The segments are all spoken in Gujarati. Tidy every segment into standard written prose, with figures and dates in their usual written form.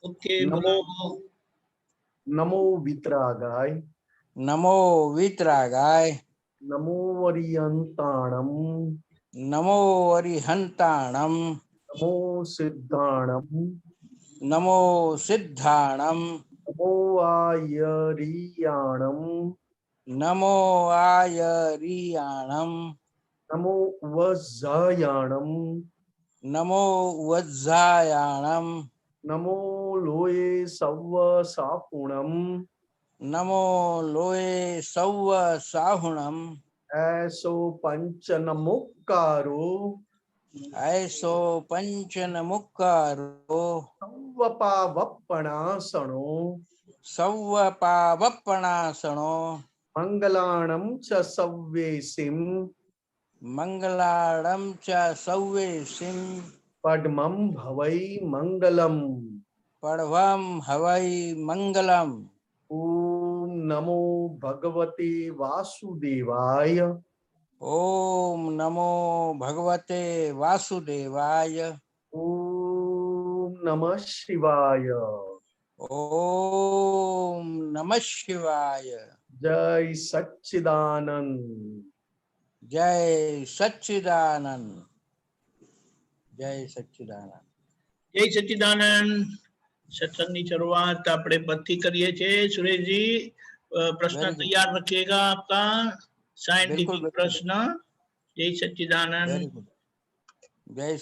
ओके नमो बोलो। नमो वितरागाय। नमो वीतरागाय। नमो वरियंताणम। नमो अरिहंताणम। नमो सिद्धाणम। नमो सिद्धाणम। नमो आयरियाणम। नमो आयरियाणम। नमो वज्जायाणम। नमो वज्जायाणम। नमो लोये सव्व सापुणम। नमो लोये सव्व साहुणम। ऐसो पंच नमुक्कारो। ऐसो पंचन मुक्कारो। सव्वपावप्पणासनो। सव्व पावप्पणासनो। मंगलाणं च सव्येसिं। मंगलाणं च सव्येसिं। पद्मं भवै मंगलम्। पढ़वम हवै मंगलम। ओम नमो भगवते वासुदेवाय। ओम नमो भगवते वासुदेवाय। ओम नमः शिवाय। ओम नमः शिवाय। जय सच्चिदानंद। जय सच्चिदानंद। जय सच्चिदानंद। जय सच्चिदानंद। सत्संगની શરૂઆત આપણે પદથી કરીએ છીએ। સુરેશજી प्रश्न Very good. तैयार रखिएगा आपका बिल्कुल साइंटिफिक बिल्कुल। प्रश्न। जय सच्चिदानंद। Very good. जय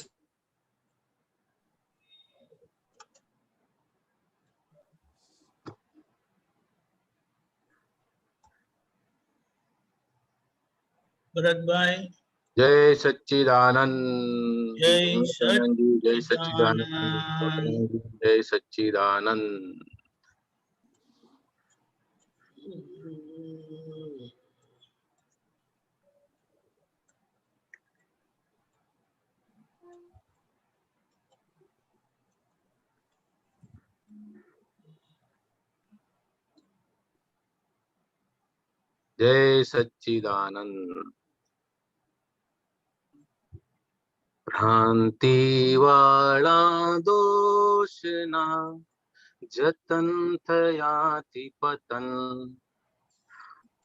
भरत भाई। जय सच्चिदानंद। जय जय सच्चिदानंद। सच्चिदानंद। जय सच्चिदानंद। जय सच्चिदानंद। भ्रांति वाला दोष ना जतन थयाति पतन।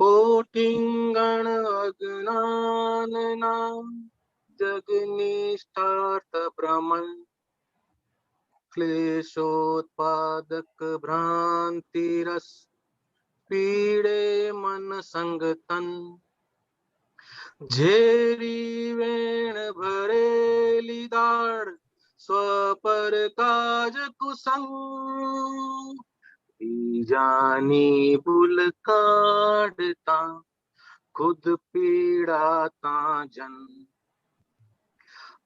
कोटिंगण अज्ञान ना जगनिष्ठार्थ भ्रमण। क्लेशोत्पादक भ्रांति रस पीड़े मन संगतन। झेरी वेण भरेली दाड़ स्वपर काज कुसंग। जानी भूल काढ़ता खुद पीड़ाता जन।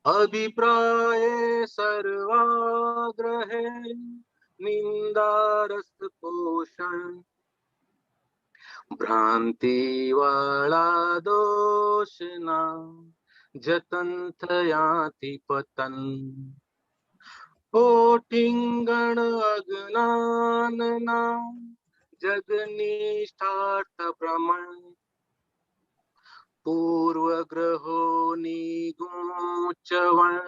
अभिप्राय सर्वाग्रह निंदा रस पोषण। भ्रांति वाला दोष ना जतन थयाति पतन। कोटिंगण अज्ञान ना जगनिष्ठार्थ भ्रमण। पूर्व ग्रहो निगूंचवण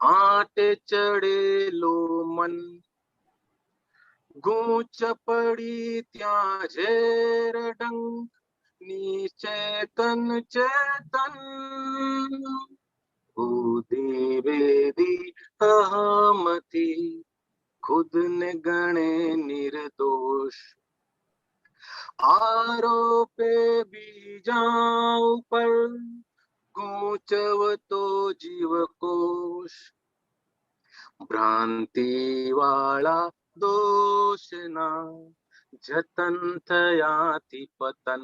आटे चढ़े लो मन। गूंच पड़ी त्या झेर डंक निचेतन चेतन। बुद्धि वेदी अहमति खुद ने गणे निर्दोष। आरोपे बीजाऊ पर गूंचव तो जीव कोश। भ्रांति वाला दोष ना जतन थयाति पतन।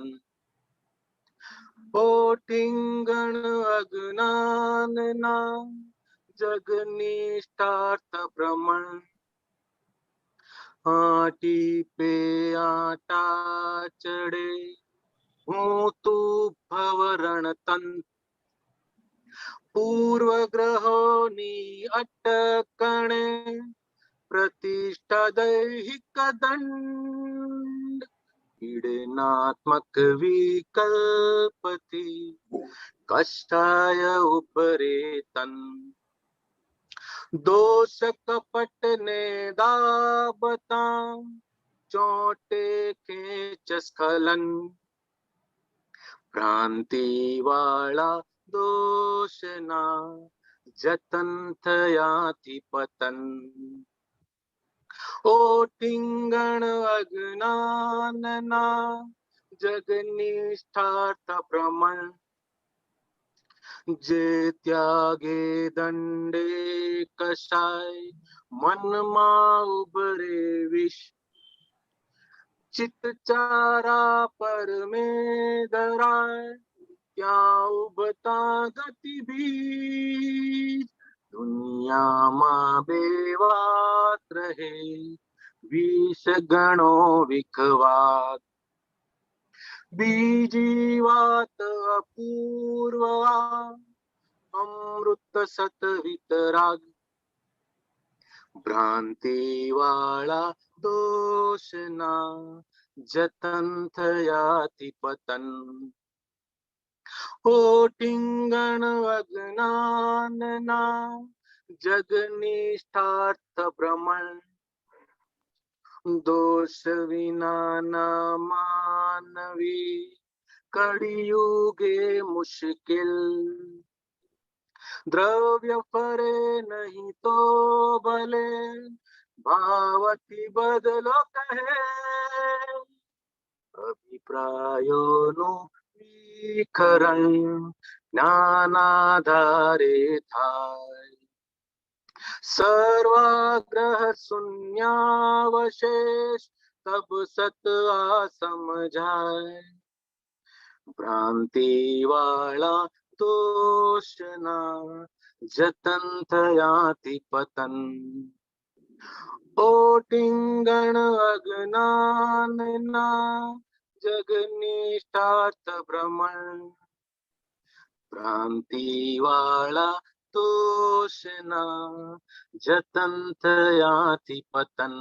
कोटिंगण अज्ञान ना जगनिष्ठार्थ भ्रमण। आटी पे आटा चढ़े हूँ तू भवरण तंत्र। पूर्व ग्रहोनी अटकणे प्रतिष्ठा दैहिक दंड। पीड़नात्मक विकल्पति कष्टाय उपरे तन। दोष कपट ने गाबता चोटे खेच स्खलन भ्रांति वाला दोष ना जतन थयाति पतन ओटिंगण अज्ञान ना जगनिष्ठार्थ भ्रमण जे त्यागे दंडे कषाय मन मा उभरे विष चित चारा पर में धराय क्या उबता गति बीज दुनिया मा बेवात रहे विष गणो विखवात बीजी वात अपूर्वा अमृत सत वितराग भ्रांति वाला दोष ना जतन थयाति पतन ओटिंगण अज्ञान ना जगनिष्ठार्थ भ्रमण दोष विना न मानवी कड़ियुगे मुश्किल द्रव्य फरे नहीं तो भले भावती बदलो कहे अभिप्रायों नु विकरण ज्ञानाधारे थाय सर्वाग्रह शून्यावशेष तब सत आ समझाए भ्रांति वाला दोष ना जतन थयाति पतन ओटिंगण अज्ञान ना जगनिष्ठार्थ भ्रमण भ्रांति वाला दोष ना जतन थयाति पतन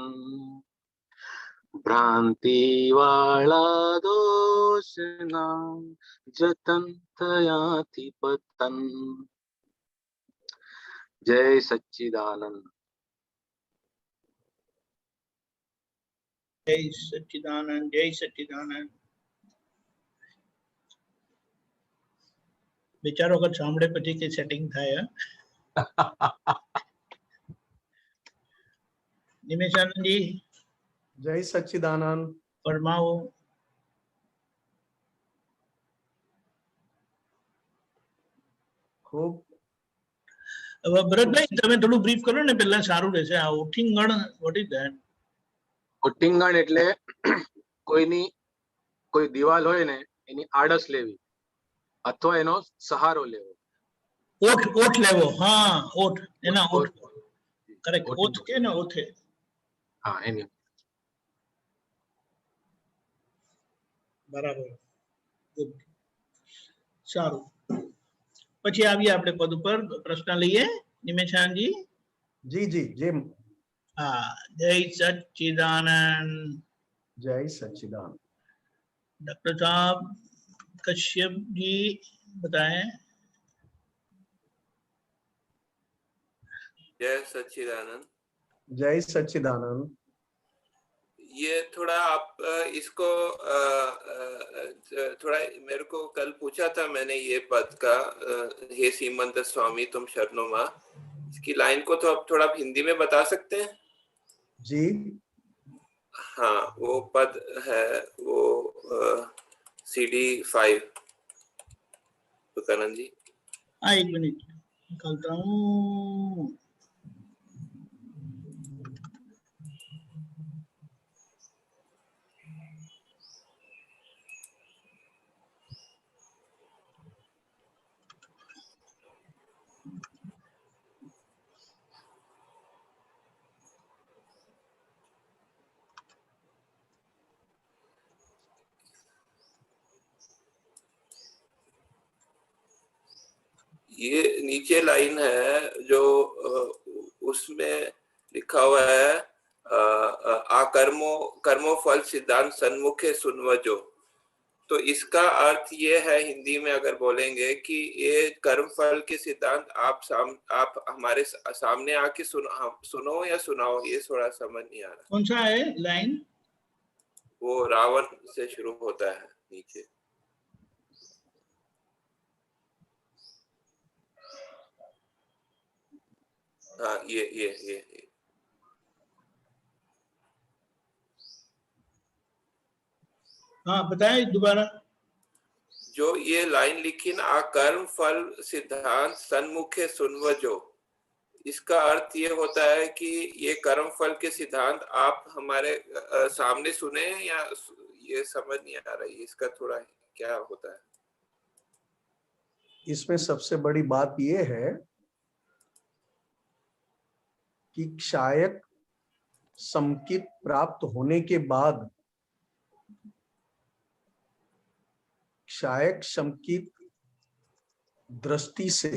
भ्रांति वाला दोष ना जतन थयाति पतन। जय सच्चिदानंद। जय सच्चिदानंद, जय सच्चिदानंद। વિચારો કે સાંભળે પછી કે સેટિંગ થાય નિમેશાનંદ जी जय सच्चिदानंद। फरमाओ। खूब ભરતભાઈ તમે થોડું બ્રીફ કરો ને પહેલા સારું રહેશે આ ઓઠિંગણ વોટ ઇઝ ધેટ ઓટિંગણ એટલે કોઈ દિવાલ હોય ને એની આડસ લેવી અથવા એનો સહારો લેવો ઓઠ લેવો હા ઓઠ એના ઓઠ કરેક્ટ ઓઠ કે ને ઓઠે હા એની બરાબર ગુડ સારું પછી આવીએ આપણે પદ ઉપર પ્રશ્ન લઈએ નિમેશાનજી जी जी जी હા જય સચ્चिदानंद जय सच्चिदानंद। डॉक्टर साहब कश्यप जी बताएं। जय सच्चिदानंद। जय सच्चिदानंद। ये थोड़ा आप इसको थोड़ा मेरे को कल पूछा था मैंने ये पद का हे सीमंत स्वामी तुम शरणों मां, इसकी लाइन को तो आप थोड़ा हिंदी में बता सकते हैं? जी हाँ वो पद है वो CD 5 तुकानंद जी। हाँ एक मिनट निकालता हूँ। ये नीचे लाइन है जो उसमें लिखा हुआ है कर्मो फल सिद्धांत सन्मुखे सुनवजो। तो इसका अर्थ ये है हिंदी में अगर बोलेंगे कि ये कर्म फल के सिद्धांत आप हमारे सामने आके सुनो या सुनाओ, ये थोड़ा समझ नहीं आ रहा। कौन सा है लाइन? वो रावण से शुरू होता है नीचे। हाँ ये हाँ बताए दोबारा। जो ये लाइन लिखी ना, कर्म फल सिद्धांत सन्मुखे सुनव जो, इसका अर्थ ये होता है कि ये कर्म फल के सिद्धांत आप हमारे सामने सुने, या ये समझ नहीं आ रहा है इसका थोड़ा क्या होता है। इसमें सबसे बड़ी बात यह है कि क्षायक समकित प्राप्त होने के बाद क्षायक समकित दृष्टि से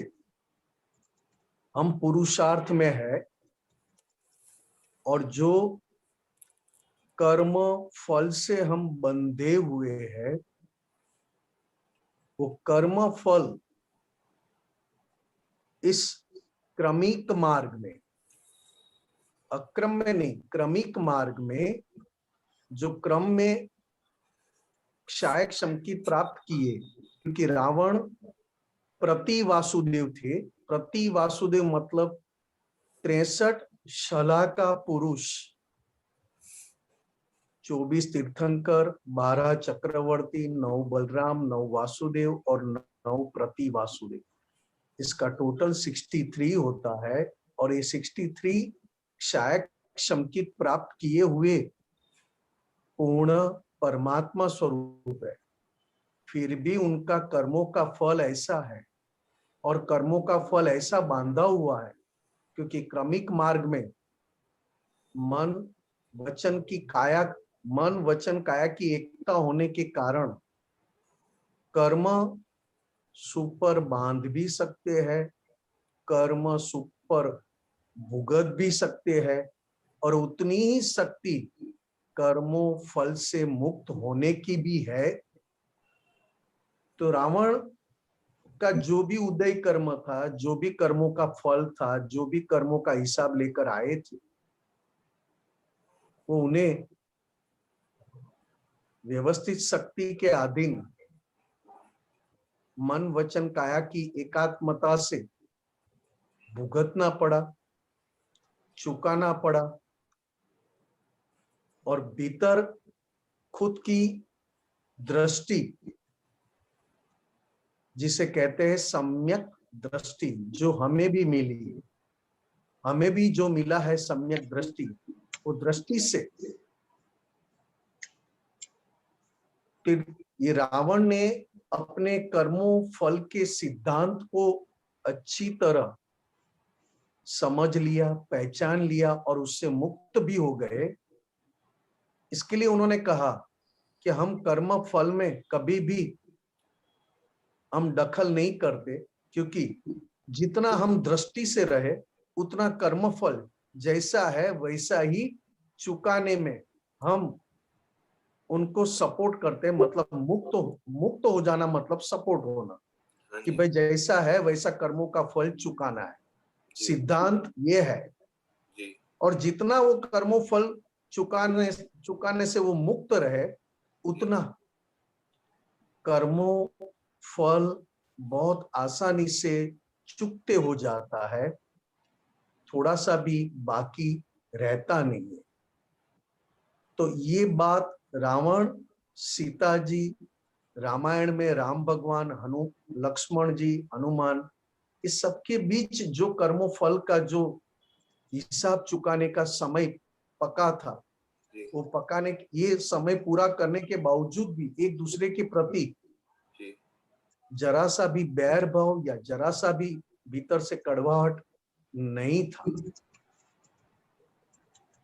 हम पुरुषार्थ में है, और जो कर्म फल से हम बंधे हुए हैं वो कर्म फल इस क्रमिक मार्ग में, अक्रम में नहीं, क्रमिक मार्ग में जो क्रम में क्षायक समकित प्राप्त किए, क्योंकि रावण प्रति वासुदेव थे। प्रति वासुदेव मतलब 63 शला का पुरुष, 24 तीर्थंकर, 12 चक्रवर्ती, 9 बलराम, 9 वासुदेव और 9 प्रति वासुदेव। इसका टोटल 63 होता है, और ये 63 क्षायक समकित प्राप्त किए हुए पूर्ण परमात्मा स्वरूप है। फिर भी उनका कर्मों का फल ऐसा है, और कर्मों का फल ऐसा बांधा हुआ है क्योंकि क्रमिक मार्ग में मन वचन काया की एकता होने के कारण कर्म सुपर बांध भी सकते हैं, कर्म सुपर भुगत भी सकते हैं, और उतनी ही शक्ति कर्मों फल से मुक्त होने की भी है। तो रावण का जो भी उदय कर्म था, जो भी कर्मों का फल था, जो भी कर्मों का हिसाब लेकर आए थे, वो उन्हें व्यवस्थित शक्ति के अधीन मन वचन काया की एकात्मता से भुगतना पड़ा, चुकाना पड़ा, और भीतर खुद की दृष्टि, जिसे कहते हैं सम्यक दृष्टि, जो हमें भी मिली, हमें भी जो मिला है सम्यक दृष्टि, वो दृष्टि से ये रावण ने अपने कर्मों फल के सिद्धांत को अच्छी तरह समझ लिया, पहचान लिया, और उससे मुक्त भी हो गए। इसके लिए उन्होंने कहा कि हम कर्म फल में कभी भी हम दखल नहीं करते, क्योंकि जितना हम दृष्टि से रहे उतना कर्म फल जैसा है वैसा ही चुकाने में हम उनको सपोर्ट करते हैं। मतलब मुक्त हो जाना मतलब सपोर्ट होना, कि भाई जैसा है वैसा कर्मों का फल चुकाना है। सिद्धांत ये है, और जितना वो कर्मों फल चुकाने से वो मुक्त रहे, उतना कर्मों फल बहुत आसानी से चुकते हो जाता है, थोड़ा सा भी बाकी रहता नहीं है। तो ये बात रावण, सीता जी, रामायण में राम भगवान, लक्ष्मण जी, हनुमान, इस सबके बीच जो कर्मों फल का जो हिसाब चुकाने का समय पका था, वो पकाने ये समय पूरा करने के बावजूद भी एक दूसरे के प्रति जरा सा भी बैर भाव या जरा सा भी भीतर से कड़वाहट नहीं था।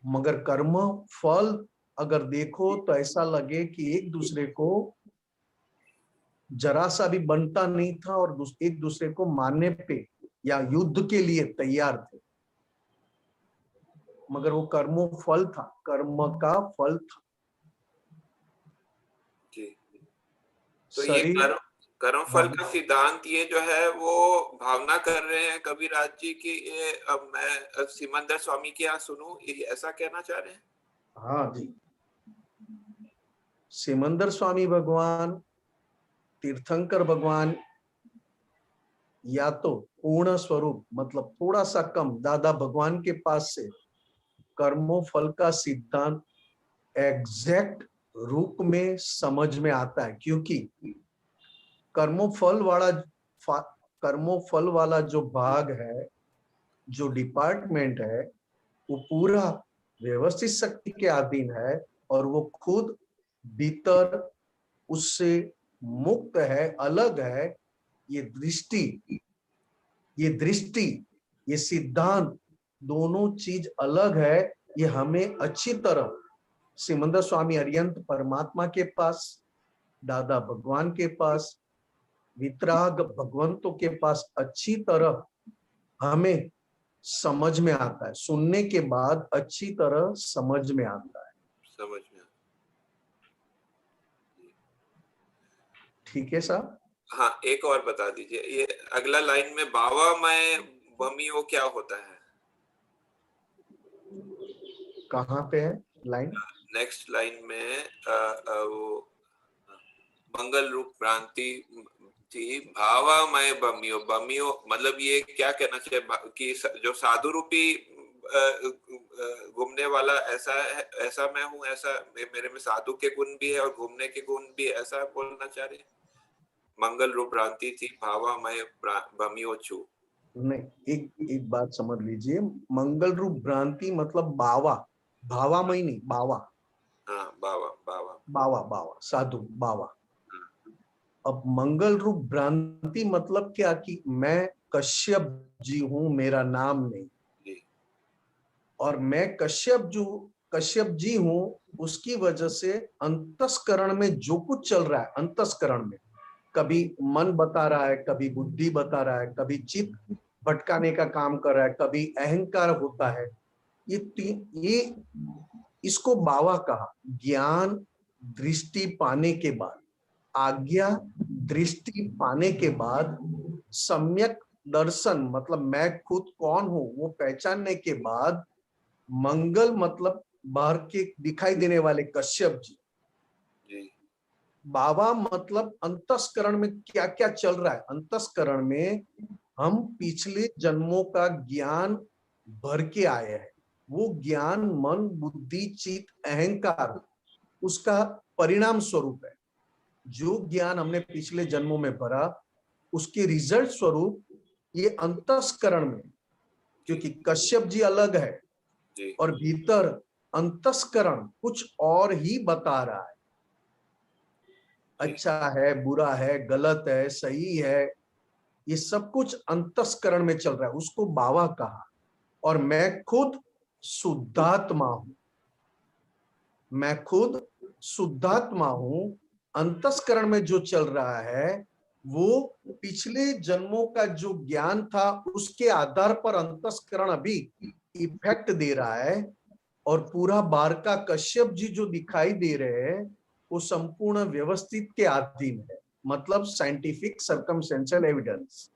मगर कर्म फल अगर देखो तो ऐसा लगे कि एक दूसरे को जरा सा भी बनता नहीं था, और एक दूसरे को मारने पे या युद्ध के लिए तैयार थे। मगर वो कर्मों फल था, कर्म का फल था। तो ये शरीर कर्मफल का सिद्धांत ये जो है वो भावना कर रहे हैं कबीरराज जी की, ये अब मैं सिमंदर स्वामी के यहाँ सुनूं, ये ऐसा कहना चाह रहे हैं? हाँ जी, सिमंदर स्वामी भगवान, तीर्थंकर भगवान, या तो पूर्ण स्वरूप मतलब थोड़ा सा कम दादा भगवान के पास से कर्मों फल का सिद्धांत एग्जैक्ट रूप में समझ में आता है, क्योंकि कर्मों फल वाला जो भाग है, जो डिपार्टमेंट है, वो पूरा व्यवस्थित शक्ति के अधीन है और वो खुद भीतर उससे मुक्त है, अलग है। ये दृष्टि, ये सिद्धांत, दोनों चीज अलग है। ये हमें अच्छी तरह सिमंदर स्वामी अरिहंत परमात्मा के पास, दादा भगवान के पास, वितराग भगवंतों के पास अच्छी तरह हमें समझ में आता है। सुनने के बाद अच्छी तरह समझ में आता है। समझ में। ठीक है साहब? हाँ, एक और बता दीजिए, ये अगला लाइन में बावा मैं बमियो क्या होता है? कहाँ पे है लाइन? नेक्स्ट लाइन में वो मंगल रूप भ्रांति थी, भावामय बमियो। बमियो मतलब ये क्या कहना चाहिए कि जो साधु रूपी घूमने वाला ऐसा है, ऐसा मैं हूँ, ऐसा मेरे में साधु के गुण भी है और घूमने के गुण भी, ऐसा बोलना चाह रहे हैं? मंगल रूप भ्रांति थी, भावामय बमियो छू। नहीं, एक बात समझ लीजिए, मंगल रूप भ्रांति मतलब बावा, भावामय नहीं, बावा। हाँ, बावा बावा बावा बावा, साधु बावा। अब मंगल रूप भ्रांति मतलब क्या कि मैं कश्यप जी हूं, मेरा नाम नहीं, और मैं कश्यप जी हूं, उसकी वजह से अंतस्करण में जो कुछ चल रहा है, अंतस्करण में कभी मन बता रहा है, कभी बुद्धि बता रहा है, कभी चित्त भटकाने का काम कर रहा है, कभी अहंकार होता है, ये इसको बावा कहा। ज्ञान दृष्टि पाने के बाद, आज्ञा दृष्टि पाने के बाद, सम्यक दर्शन मतलब मैं खुद कौन हूं वो पहचानने के बाद, मंगल मतलब बाहर के दिखाई देने वाले कश्यप जी, बाबा मतलब अंतस्करण में क्या क्या चल रहा है। अंतस्करण में हम पिछले जन्मों का ज्ञान भर के आए हैं, वो ज्ञान मन बुद्धि चित्त अहंकार उसका परिणाम स्वरूप है। जो ज्ञान हमने पिछले जन्मों में भरा उसके रिजल्ट स्वरूप ये अंतस्करण में, क्योंकि कश्यप जी अलग है और भीतर अंतस्करण कुछ और ही बता रहा है, अच्छा है, बुरा है, गलत है, सही है, ये सब कुछ अंतस्करण में चल रहा है, उसको बावा कहा। और मैं खुद शुद्धात्मा हूं, मैं खुद शुद्धात्मा हूं। अंतस्करण में जो चल रहा है वो पिछले जन्मों का जो ज्ञान था उसके आधार पर अंतस्करण अभी इफेक्ट दे रहा है, और पूरा बार का कश्यप जी जो दिखाई दे रहे हैं वो संपूर्ण व्यवस्थित के अधीन है, मतलब साइंटिफिक सर्कमस्टेंशियल एविडेंस।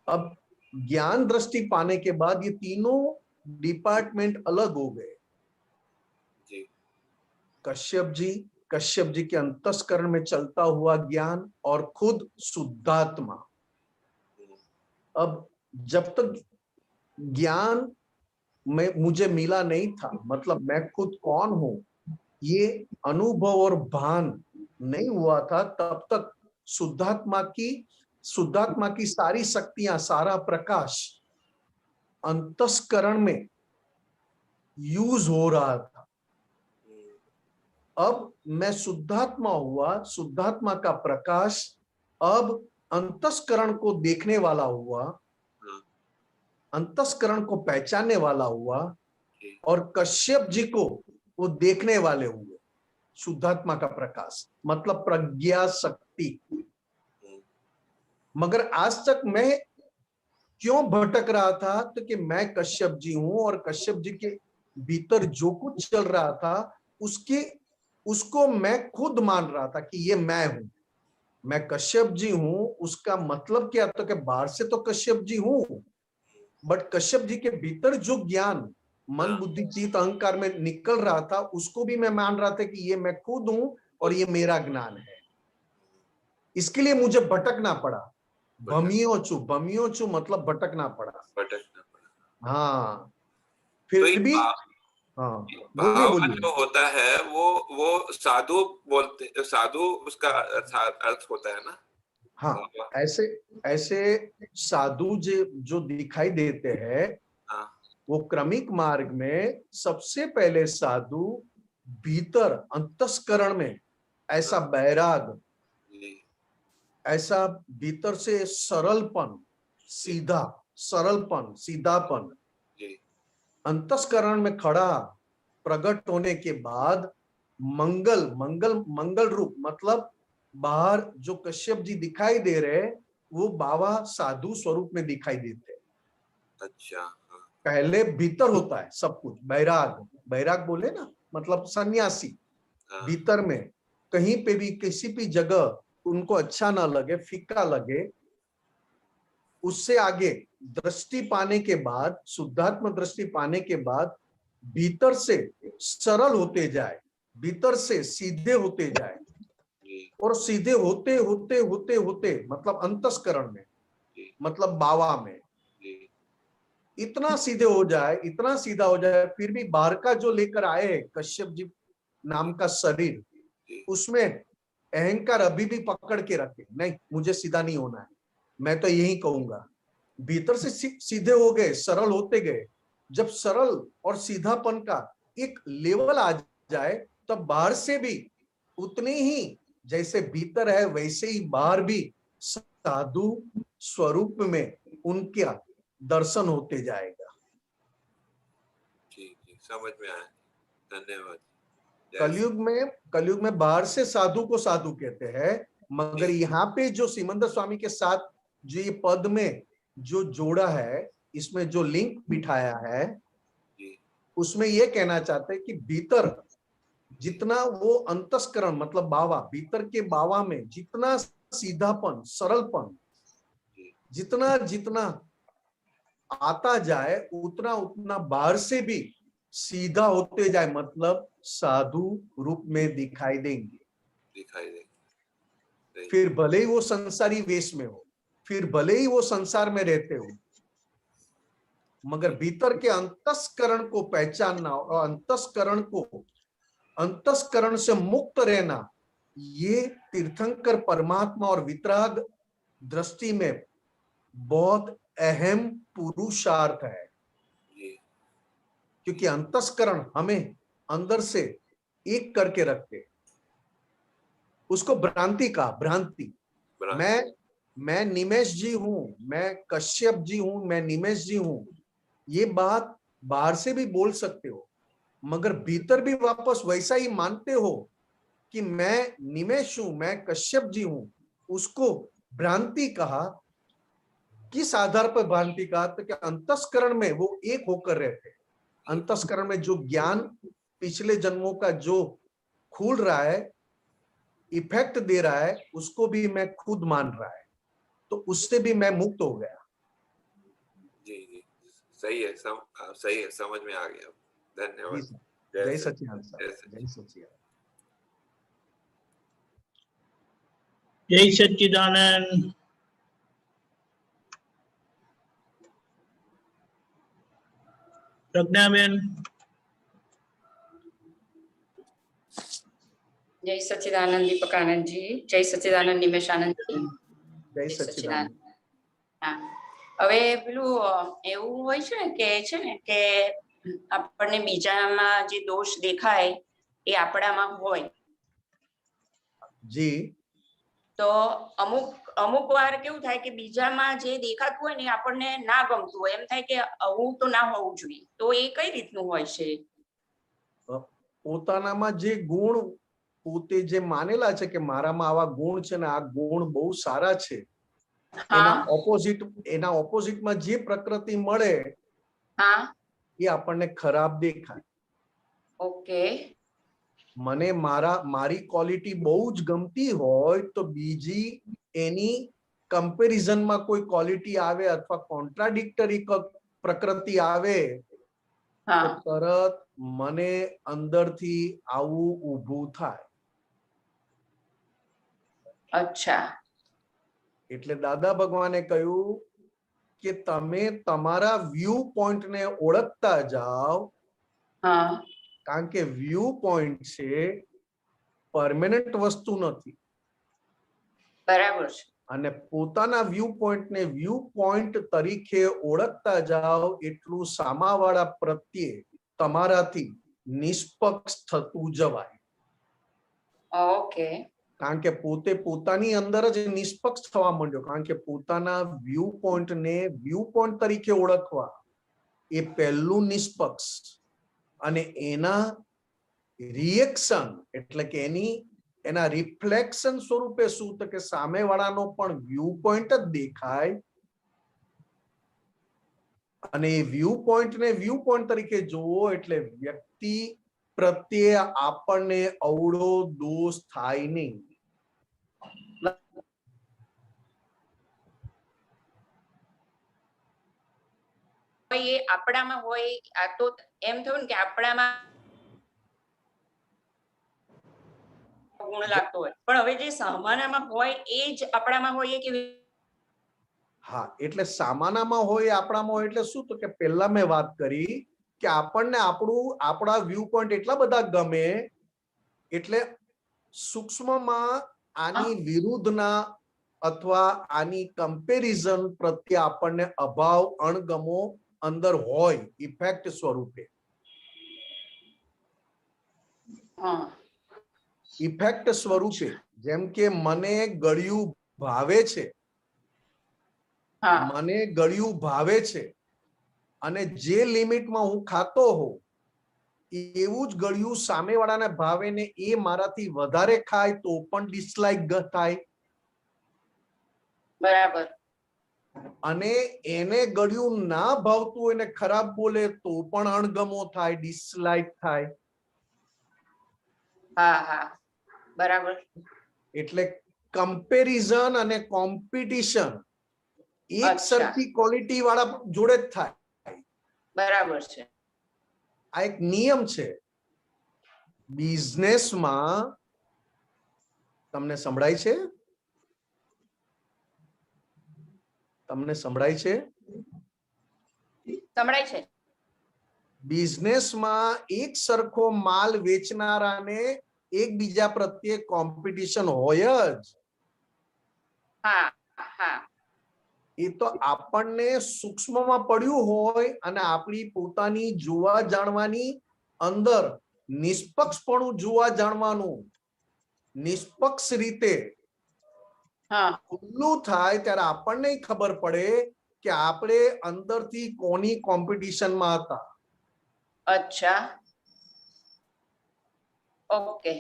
अब ज्ञान दृष्टि पाने के बाद ये तीनों डिपार्टमेंट अलग हो गए। कश्यप जी के अंतस्करण में चलता हुआ ज्ञान और खुद शुद्धात्मा। अब जब तक ज्ञान में मुझे मिला नहीं था, मतलब मैं खुद कौन हूं ये अनुभव और भान नहीं हुआ था, तब तक शुद्धात्मा की सारी शक्तियां, सारा प्रकाश अंतस्करण में यूज हो रहा था। अब मैं शुद्धात्मा हुआ, शुद्धात्मा का प्रकाश अब अंतस्करण को देखने वाला हुआ, अंतस्करण को पहचानने वाला हुआ, और कश्यप जी को वो देखने वाले हुए। शुद्धात्मा का प्रकाश मतलब प्रज्ञा शक्ति। मगर आज तक मैं क्यों भटक रहा था? तो कि मैं कश्यप जी हूं और कश्यप जी के भीतर जो कुछ चल रहा था उसको मैं खुद मान रहा था कि ये मैं हूं। मैं कश्यप जी हूं, उसका मतलब क्या? तो कि बाहर से तो कश्यप जी हूं, बट कश्यप जी के भीतर जो ज्ञान मन बुद्धि चित्त अहंकार में निकल रहा था, उसको भी मैं मान रहा था कि ये मैं खुद हूं और ये मेरा ज्ञान है। इसके लिए मुझे भटकना पड़ा। बमियो चू मतलब भटकना पड़ा। भटकना पड़ा। हाँ, तो फिर ये भी हाँ, बोलिए भाव बोलिए। जो होता है वो साधु बोलते, साधु उसका अर्थ होता है ना। हाँ, भाव। ऐसे ऐसे साधु जो दिखाई देते हैं, हाँ वो क्रमिक मार्ग में सबसे पहले साधु भीतर अंतस्करण में ऐसा वैराग, जी ऐसा भीतर से सरलपन, सीधा सरलपन, सीधापन जी अंतस्करण में खड़ा प्रकट होने के बाद मंगल मंगल मंगल रूप, मतलब बाहर जो कश्यप जी दिखाई दे रहे हैं, वो बाबा साधु स्वरूप में दिखाई देते हैं। अच्छा। हाँ पहले भीतर होता है सब कुछ। बैराग, बैराग बोले ना, मतलब सन्यासी। हाँ भीतर में कहीं पे भी किसी भी जगह उनको अच्छा ना लगे, फीका लगे, उससे आगे दृष्टि पाने के बाद, शुद्धात्म दृष्टि पाने के बाद भीतर से सरल होते जाए, भीतर से सीधे होते जाए, जी और सीधे होते होते होते होते मतलब अंतस्करण में, जी मतलब बावा में जी इतना सीधे हो जाए, इतना सीधा हो जाए, फिर भी बाहर का जो लेकर आए कश्यप जी नाम का शरीर, जी उसमें अहंकार अभी भी पकड़ के रखे, नहीं मुझे सीधा नहीं होना है, मैं तो यही कहूंगा। भीतर से सीधे हो गए, सरल होते गए। जब सरल और सीधापन का एक लेवल आ जाए, तब बाहर से भी उतने ही, जैसे भीतर है वैसे ही बाहर भी साधु स्वरूप में उनका दर्शन होते जाएगा। जी जी समझ में आया। धन्यवाद। कलयुग में बाहर से साधु को साधु कहते हैं, मगर जी यहाँ पे जो सिमंदर स्वामी के साथ जो ये पद में जो जोड़ा है, इसमें जो लिंक बिठाया है, जी उसमें ये कहना चाहते हैं कि भीतर जितना वो अंतस्करण मतलब बावा, भीतर के बावा में जितना सीधापन, सरलपन, जी जितना जितना आता जाए, उतना उतना बाहर से भी सीधा होते जाए, मतलब साधु रूप में दिखाई देंगे। दिखाई देंगे। फिर भले ही वो संसारी वेश में हो, फिर भले ही वो संसार में रहते हो, मगर भीतर के अंतस्करण को पहचानना और अंतस्करण से मुक्त रहना, ये तीर्थंकर परमात्मा और वितराग दृष्टि में बहुत अहम पुरुषार्थ है। जी क्योंकि अंतस्करण हमें अंदर से एक करके रखते, उसको भ्रांति का भ्रांति। मैं निमेश जी हूं, मैं कश्यप जी हूं, मैं निमेश जी हूं, ये बात बाहर से भी बोल सकते हो, मगर भीतर भी वापस वैसा ही मानते हो कि मैं निमेश हूं, मैं कश्यप जी हूं। उसको भ्रांति कहा। किस आधार पर भ्रांति कहा? तो कि अंतस्करण में वो एक होकर रहते, अंतस्करण में जो ज्ञान पिछले जन्मों का जो खुल रहा है, इफेक्ट दे रहा है, उसको भी मैं खुद मान रहा है, तो उससे भी मैं मुक्त हो गया। जी जी सही है। सही है, समझ में आ गया। धन्यवाद। जय सच्चिदानंद साहब, जय सच्चिदानंद। जय सच्चिदानंद। प्रज्ञाबेन। जय सच्चिदानंद दीपक आनंद जी, जय सच्चिदानंद निमेश आनंद जी, जय सच्चिदानंद। હા, હવે પેલું એવું હોય છે ને કે આપણને બીજામાં જે દોષ દેખાય એ આપણામાં હોય, जी તો અમુક અમુક વાર કેવું થાય કે બીજામાં જે દેખાતું હોય ને આપણને ના ગમતું હોય, એમ થાય કે આવું તો ના હોવું જોઈએ, તો એ કઈ રીતનું હોય છે? પોતાનામાં જે ગુણ પોતે જે માનેલા છે કે મારામાં આવા ગુણ છે ને આ ગુણ બહુ સારા છે, એના ઓપોઝિટમાં જે પ્રકૃતિ મળે એ આપણને ખરાબ દેખાય. ઓકે. મને મારી ક્વોલિટી બહુ જ ગમતી હોય તો બીજી એની કમ્પેરિઝનમાં કોઈ ક્વોલિટી આવે અથવા કોન્ટ્રાડિક્ટરી પ્રકૃતિ આવે તો હા તરત મને અંદરથી આવું ઊભું થાય. અચ્છા એટલે દાદા ભગવાને કહ્યું કે તમે તમારા વ્યૂ પોઈન્ટને ઓળખતા જાઓ, હા કારણ કે વ્યૂ પોઈન્ટ છે પરમેનન્ટ વસ્તુ નથી, બરાબર છે. અને પોતાના વ્યૂ પોઈન્ટને વ્યૂ પોઈન્ટ તરીકે ઓળખતા જાઓ એટલું સામાવાળા પ્રત્યે તમારાથી નિષ્પક્ષ થતું જવાય. ઓકે કારણ કે પોતે પોતાની અંદર જ નિષ્પક્ષ થવા માંડ્યો, કારણ કે પોતાના વ્યૂ પોઈન્ટને વ્યૂ પોઈન્ટ તરીકે ઓળખવા એ પહેલું નિષ્પક્ષ, અને એના રિએક્શન એટલે કે એના રિફ્લેક્શન સ્વરૂપે શું, તો કે સામેવાળાનો પણ વ્યૂ પોઈન્ટ જ દેખાય, અને એ વ્યૂ પોઈન્ટને વ્યૂ પોઈન્ટ તરીકે જોવો એટલે વ્યક્તિ પ્રત્યે આપણને અવળો દોષ થાય નહીં. એ આપણામાં હોય, આ તો એમ થયું ને કે આપણામાં ગુણ લાગતો હોય, પણ હવે જે સામાનામાં હોય એ જ આપણામાં હોય એ કેવી? હા, એટલે સામાનામાં હોય આપણામાં હોય એટલે શું, તો કે પહેલા મેં વાત કરી કે આપણને આપણા વ્યૂ પોઈન્ટ એટલા બધા ગમે એટલે સૂક્ષ્મમાં આની વિરુદ્ધના અથવા આની કમ્પેરિઝન પ્રત્યે આપણને અભાવ અણગમો અંદર હોય ઇફેક્ટ સ્વરૂપે. હા ઇફેક્ટ સ્વરૂપે જેમ કે મને ગળ્યું ભાવે છે, હા મને ગળ્યું ભાવે છે, અને જે લિમિટમાં હું ખાતો હોઉં એવું જ ગળ્યું સામેવાળાને ભાવે ને એ મારાથી વધારે ખાય તો પણ ડિસલાઇક થાય, બરાબર. અને એને ગળ્યું ના ભાવતું હોય ને ખરાબ બોલે તો પણ અણગમો થાય, ડિસલાઇક થાય. હા હા બરાબર. એટલે કમ્પેરિઝન અને કોમ્પિટિશન એક અચ્છા. સરખી ક્વોલિટી વાળા જોડે જ થાય. બરાબર છે. આ એક નિયમ છે બિઝનેસમાં. તમને સંભળાય છે? તમને સંભળાય છે? સંભળાય છે. બિઝનેસમાં એક સરખો માલ વેચનારાને એકબીજા પ્રત્યે કોમ્પિટિશન હોય જ. હા હા એ તો આપણને સૂક્ષ્મમાં પડ્યું હોય અને આપણી પોતાની જોવા જાણવાની અંદર નિષ્પક્ષપણું જોવા જાણવાનું નિષ્પક્ષ રીતે હા ખુલ્લું થાય ત્યારે આપણને ખબર પડે કે આપણે અંદરથી કોની કોમ્પિટિશનમાં હતા. અચ્છા ઓકે.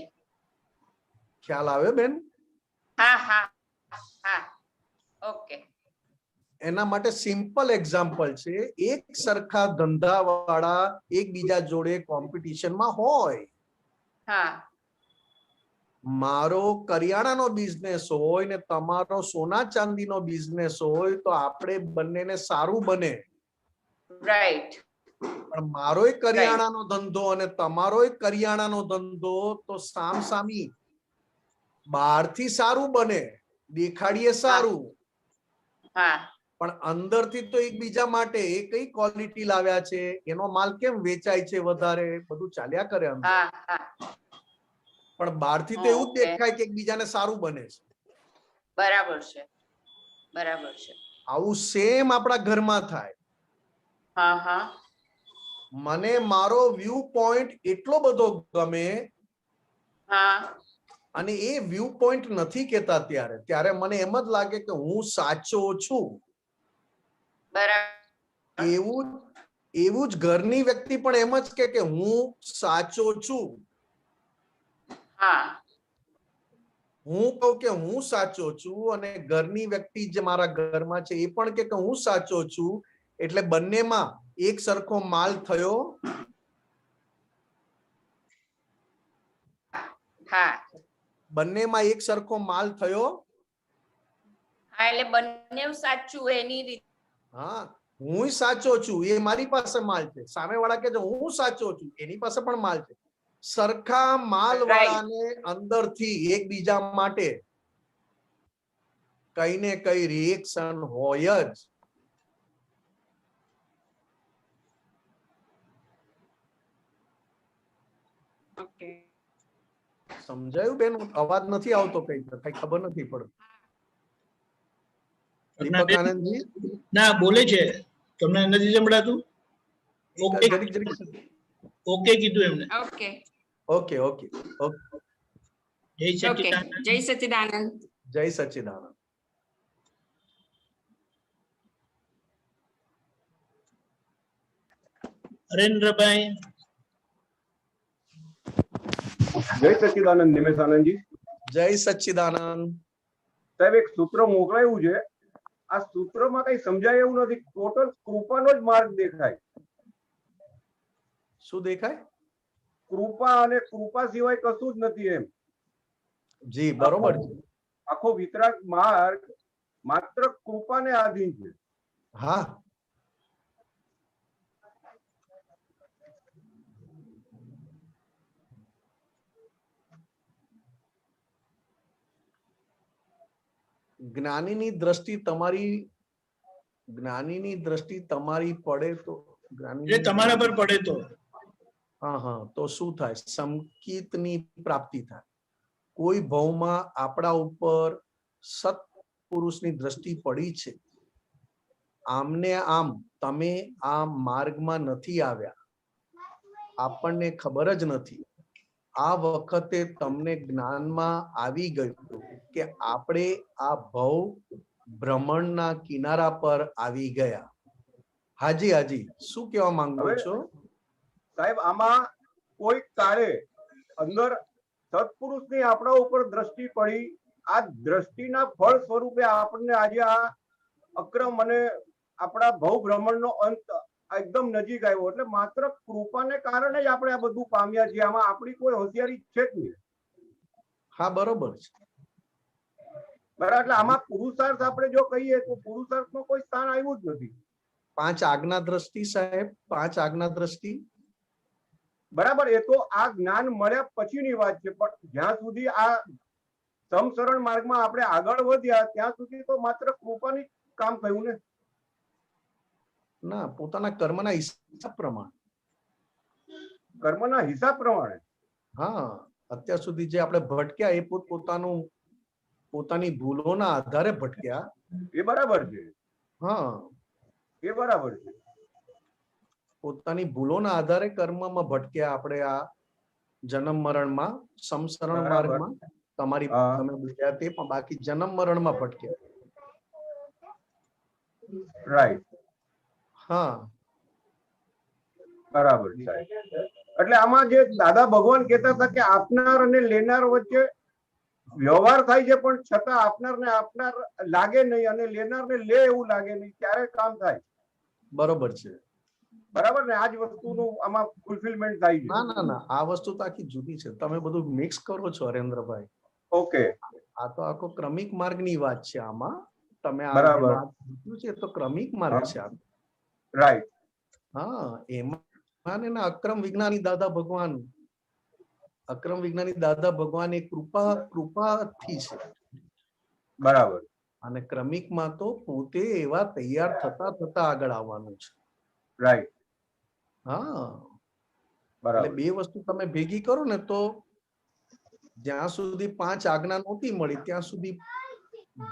ખ્યાલ આવ્યો બેન? હા હા હા ઓકે. એના માટે સિમ્પલ એક્ઝામ્પલ છે, એક સરખા ધંધાવાળા એકબીજા જોડે કોમ્પિટિશનમાં હોય. હા મારો કરિયાણાનો બિઝનેસ હોય ને તમારો સોના ચાંદીનો બિઝનેસ હોય તો આપણે બંનેને સારું બને. રાઈટ. પણ મારો કરિયાણાનો ધંધો અને તમારો કરિયાણાનો ધંધો તો સામસામી બહારથી સારું બને, દેખાડીએ સારું, હા પણ અંદરથી તો એકબીજા માટે એ કઈ ક્વોલિટી લાવ્યા છે, એનો માલ કેમ વેચાય છે વધારે, બધું ચાલ્યા કરે અંદર. હા હા પણ બહારથી તો એવું જ ઓકે. દેખાય કે એકબીજાને સારું બને છે. બરાબર છે. બરાબર છે. આવું સેમ આપણા ઘરમાં થાય. હા હા મને મારો વ્યૂ પોઈન્ટ એટલો બધો ગમે, હા અને એ વ્યૂ પોઈન્ટ નથી કેતા ત્યારે મને એમ જ લાગે કે હું સાચો છું. બરાબર. એવું જ ઘરની વ્યક્તિ પણ એમ જ કે હું સાચો છું. હા હું કહું કે હું સાચો છું અને ઘરની વ્યક્તિ જે મારા ઘરમાં છે એ પણ કે હું સાચો છું, એટલે બંનેમાં એક સરખો માલ થયો. હા બંનેમાં એક સરખો માલ થયો. હા એટલે બંને સાચું એની રીતે. હા, હું સાચો છું, એ મારી પાસે માલ છે. સામેવાળા કે હું સાચો છું, એની પાસે પણ માલ છે. સરખા માલ વાળાને અંદરથી એકબીજા માટે કઈ ને કઈ રિએક્શન હોય જ. ઓકે સમજાયું બેન? અવાજ નથી આવતો, કઈ ખબર નથી પડતી. દીપક આનંદજી ના બોલે છે, તમને નથી સંભળાતું? ઓકે ઓકે કીધું એમને. Okay okay okay okay. જય ઓકે સચ્ચિદાનંદ. જય સચ્ચિદાનંદ. જય સચ્ચિદાનંદ. હરેન્દ્રભાઈ. જય સચ્ચિદાનંદ નિમેશ આનંદજી. જય સચ્ચિદાનંદ. સાહેબ એક સૂત્ર મોકલાયું છે, આ સૂત્રમાં કઈ સમજાય એવું નથી. ટોટલ કૃપાનો જ માર્ગ દેખાય. શું દેખાય? કૃપા, અને કૃપા સિવાય કશું જ નથી એમ. જી બરોબર છે. આખો વિતરાગ માર્ગ માત્ર કૃપાને આધીન છે. હા, જ્ઞાનીની દ્રષ્ટિ તમારી પડે તો એટલે તમારા પર પડે તો હા તો શું થાય? સંકિતની પ્રાપ્તિ થાય. કોઈ ભાવમાં આપણા ઉપર સત્પુરુષની દ્રષ્ટિ પડી છે, આમને આમ તમે આ માર્ગમાં નથી આવ્યા, આપણને ખબર જ નથી. આ વખતે તમને જ્ઞાનમાં આવી ગયું કે આપણે આ ભવ ભ્રમણના કિનારા પર આવી ગયા. હાજી હાજી, શું કહેવા માંગો છો? સાહેબ આમાં કોઈ કાળે અંદર સત્પુરુષની આપણા ઉપર દ્રષ્ટિ પડી. આ દ્રષ્ટિના ફળ સ્વરૂપે આપણને આજે આ અક્રમ અને આપણા ભવ ભ્રમણનો અંત એકદમ નજીક આવ્યો. એટલે માત્ર કૃપાને કારણે જ આપણે આ બધું પામ્યા છીએ. આમાં આપણી કોઈ હોશિયારી છે જ નહીં. હા બરોબર છે. બરાબર. એટલે આમાં પુરુષાર્થ આપણે જો કહીએ તો પુરુષાર્થમાં કોઈ સ્થાન આવ્યું જ નથી. 5 આજ્ઞા દ્રષ્ટિ સાહેબ, 5 આજ્ઞા દ્રષ્ટિ. બરાબર, એ તો આ જ્ઞાન મળ્યા પછીની વાત છે. પણ જ્યાં સુધી આ સમસરણ માર્ગમાં આપણે આગળ વધ્યા ત્યાં સુધી તો માત્ર કૃપાની કામ થયું ને. ના, પોતાના કર્મના હિસાબ પ્રમાણે. કર્મના હિસાબ પ્રમાણે. હા, અત્યાર સુધી જે આપણે ભટક્યા એ પોતાની ભૂલોના આધારે ભટક્યા. એ બરાબર છે. હા, એ બરાબર છે. પોતાની ભૂલોના આધારે કર્મમાં ભટક્યા આપણે આ જન્મ મરણમાં, સમસરણ માર્ગમાં. તમે બોલ્યા તે, પણ બાકી જન્મ મરણમાં ભટક્યા. રાઈટ. હા બરાબર સાહેબ. એટલે આમાં જે દાદા ભગવાન કહેતા હતા કે આપનાર અને લેનાર વચ્ચે વ્યવહાર થાય છે, પણ છતાં આપનારને આપનાર લાગે નહીં અને લેનારને લે એવું લાગે નહીં, ત્યારે કામ થાય. બરોબર છે. બરાબર ને? આ જ વસ્તુનું આમાં ફુલફિલમેન્ટ થાય છે. ના, આ વસ્તુ તો આખી જુદી છે. તમે બધું મિક્સ કરો છો હરેન્દ્રભાઈ. ઓકે. આ તો આખો ક્રમિક માર્ગની વાત છે. આમાં તમે આ બરાબર. વાત કીધું છે તો ક્રમિક માર્ગ છે આ. રાઈટ. હા, એમાં અક્રમ વિજ્ઞાની દાદા ભગવાન એ કૃપાથી છે. બરાબર. અને ક્રમિકમાં તો પોતે એવા તૈયાર થતા આગળ આવવાનું છે. રાઈટ. હા, બરાબર. એટલે બે વસ્તુ તમે ભેગી કરો ને તો જ્યાં સુધી 5 આજ્ઞા નહોતી મળી ત્યાં સુધી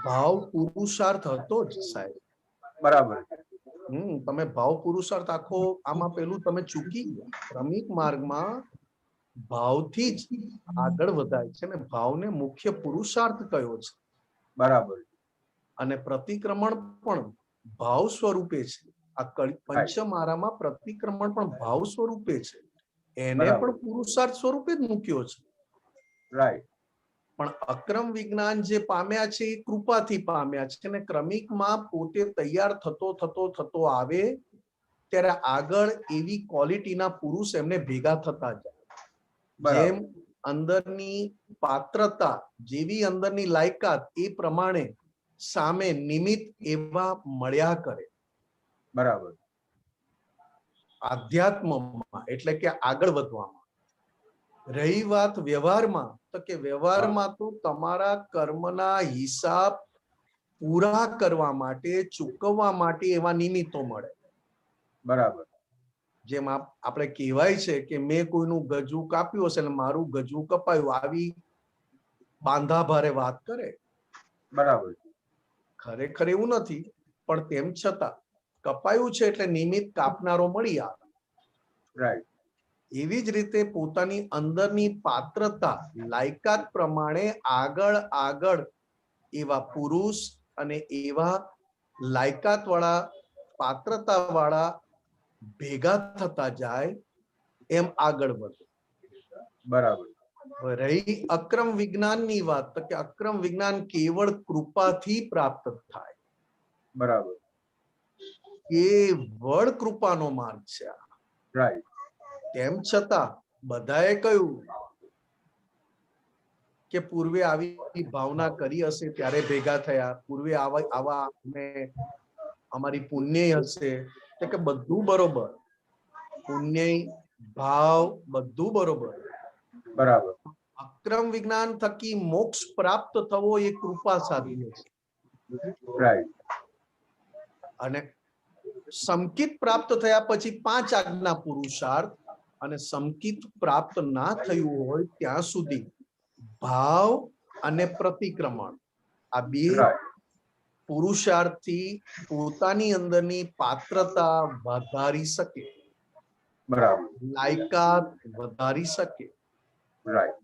ભાવ પુરુષાર્થ હતો જ સાહેબ. બરાબર. તમે ભાવ પુરુષાર્થ આખો આમાં પેલું તમે ચૂકી ગયા. ક્રમિક માર્ગમાં ભાવથી જ આગળ વધાય છે ને ભાવને મુખ્ય પુરુષાર્થ કયો છે. બરાબર. અને પ્રતિક્રમણ પણ ભાવ સ્વરૂપે છે. આ પંચમારામાં પ્રતિક્રમણ પણ ભાવ સ્વરૂપે છે, એને પણ પુરુષાર્થ સ્વરૂપે જ મૂક્યો છે. રાઈટ. પણ અક્રમ વિજ્ઞાન જે પામ્યા છે એ કૃપાથી પામ્યા છે. અને ક્રમિકમાં પોતે તૈયાર થતો આવે ત્યારે આગળ એવી ક્વોલિટીના પુરુષ એમને ભેગા થતા જાય. અંદરની પાત્રતા, જેવી અંદરની લાયકાત, એ પ્રમાણે સામે નિમિત્ત એવા મળ્યા કરે. બરાબર. આધ્યાત્મમાં એટલે કે આગળ વધવામાં. રહી વાત વ્યવહારમાં, તો કે વ્યવહારમાં તો તમારા કર્મના હિસાબ પૂરા કરવા માટે, ચૂકવવા માટે એવા નિમિત્તો મળે. બરાબર. જેમ આપણે કહેવાય છે કે મેં કોઈનું ગજું કાપ્યું હશે ને મારું ગજું કપાયું, આવી બાંધા ભારે વાત કરે. બરાબર. ખરેખર એવું નથી, પણ તેમ છતાં કપાયું છે એટલે નિમિત્ત કાપનારો મળી આવે. રાઈટ. એવી જ રીતે પોતાની અંદરની પાત્રતા, લાયકાત પ્રમાણે આગળ આગળ એવા પુરુષ અને એવા લાયકાત વાળા, પાત્રતા વાળા ભેગા થતા જાય, એમ આગળ વધે. બરાબર. રહી અક્રમ વિજ્ઞાનની વાત, તો કે અક્રમ વિજ્ઞાન કેવળ કૃપાથી પ્રાપ્ત થાય. બરાબર. કેવળ કૃપાનો માર્ગ છે આ. રાઈટ. તેમ છતાં બધાએ કહ્યું કે પૂર્વે આવી ભાવના કરી હશે ત્યારે ભેગા થયા, પૂર્વે આવા અમારી પુણ્ય હશે, તો કે બધું બરોબર, પુણ્ય ભાવ બધું બરોબર. બરાબર. અક્રમ વિજ્ઞાન થકી મોક્ષ પ્રાપ્ત થવો એ કૃપા સાધન છે. રાઈટ. અને સમકિત પ્રાપ્ત થયા પછી 5 આજ્ઞા પુરુષાર્થ, અને સમકિત પ્રાપ્ત ના થયું હોય ત્યાં સુધી ભાવ અને પ્રતિક્રમણ, આ બે પુરુષાર્થથી પોતાની અંદરની પાત્રતા વધારી શકે, બરાબર. લાયકાત વધારી શકે. રાઈટ.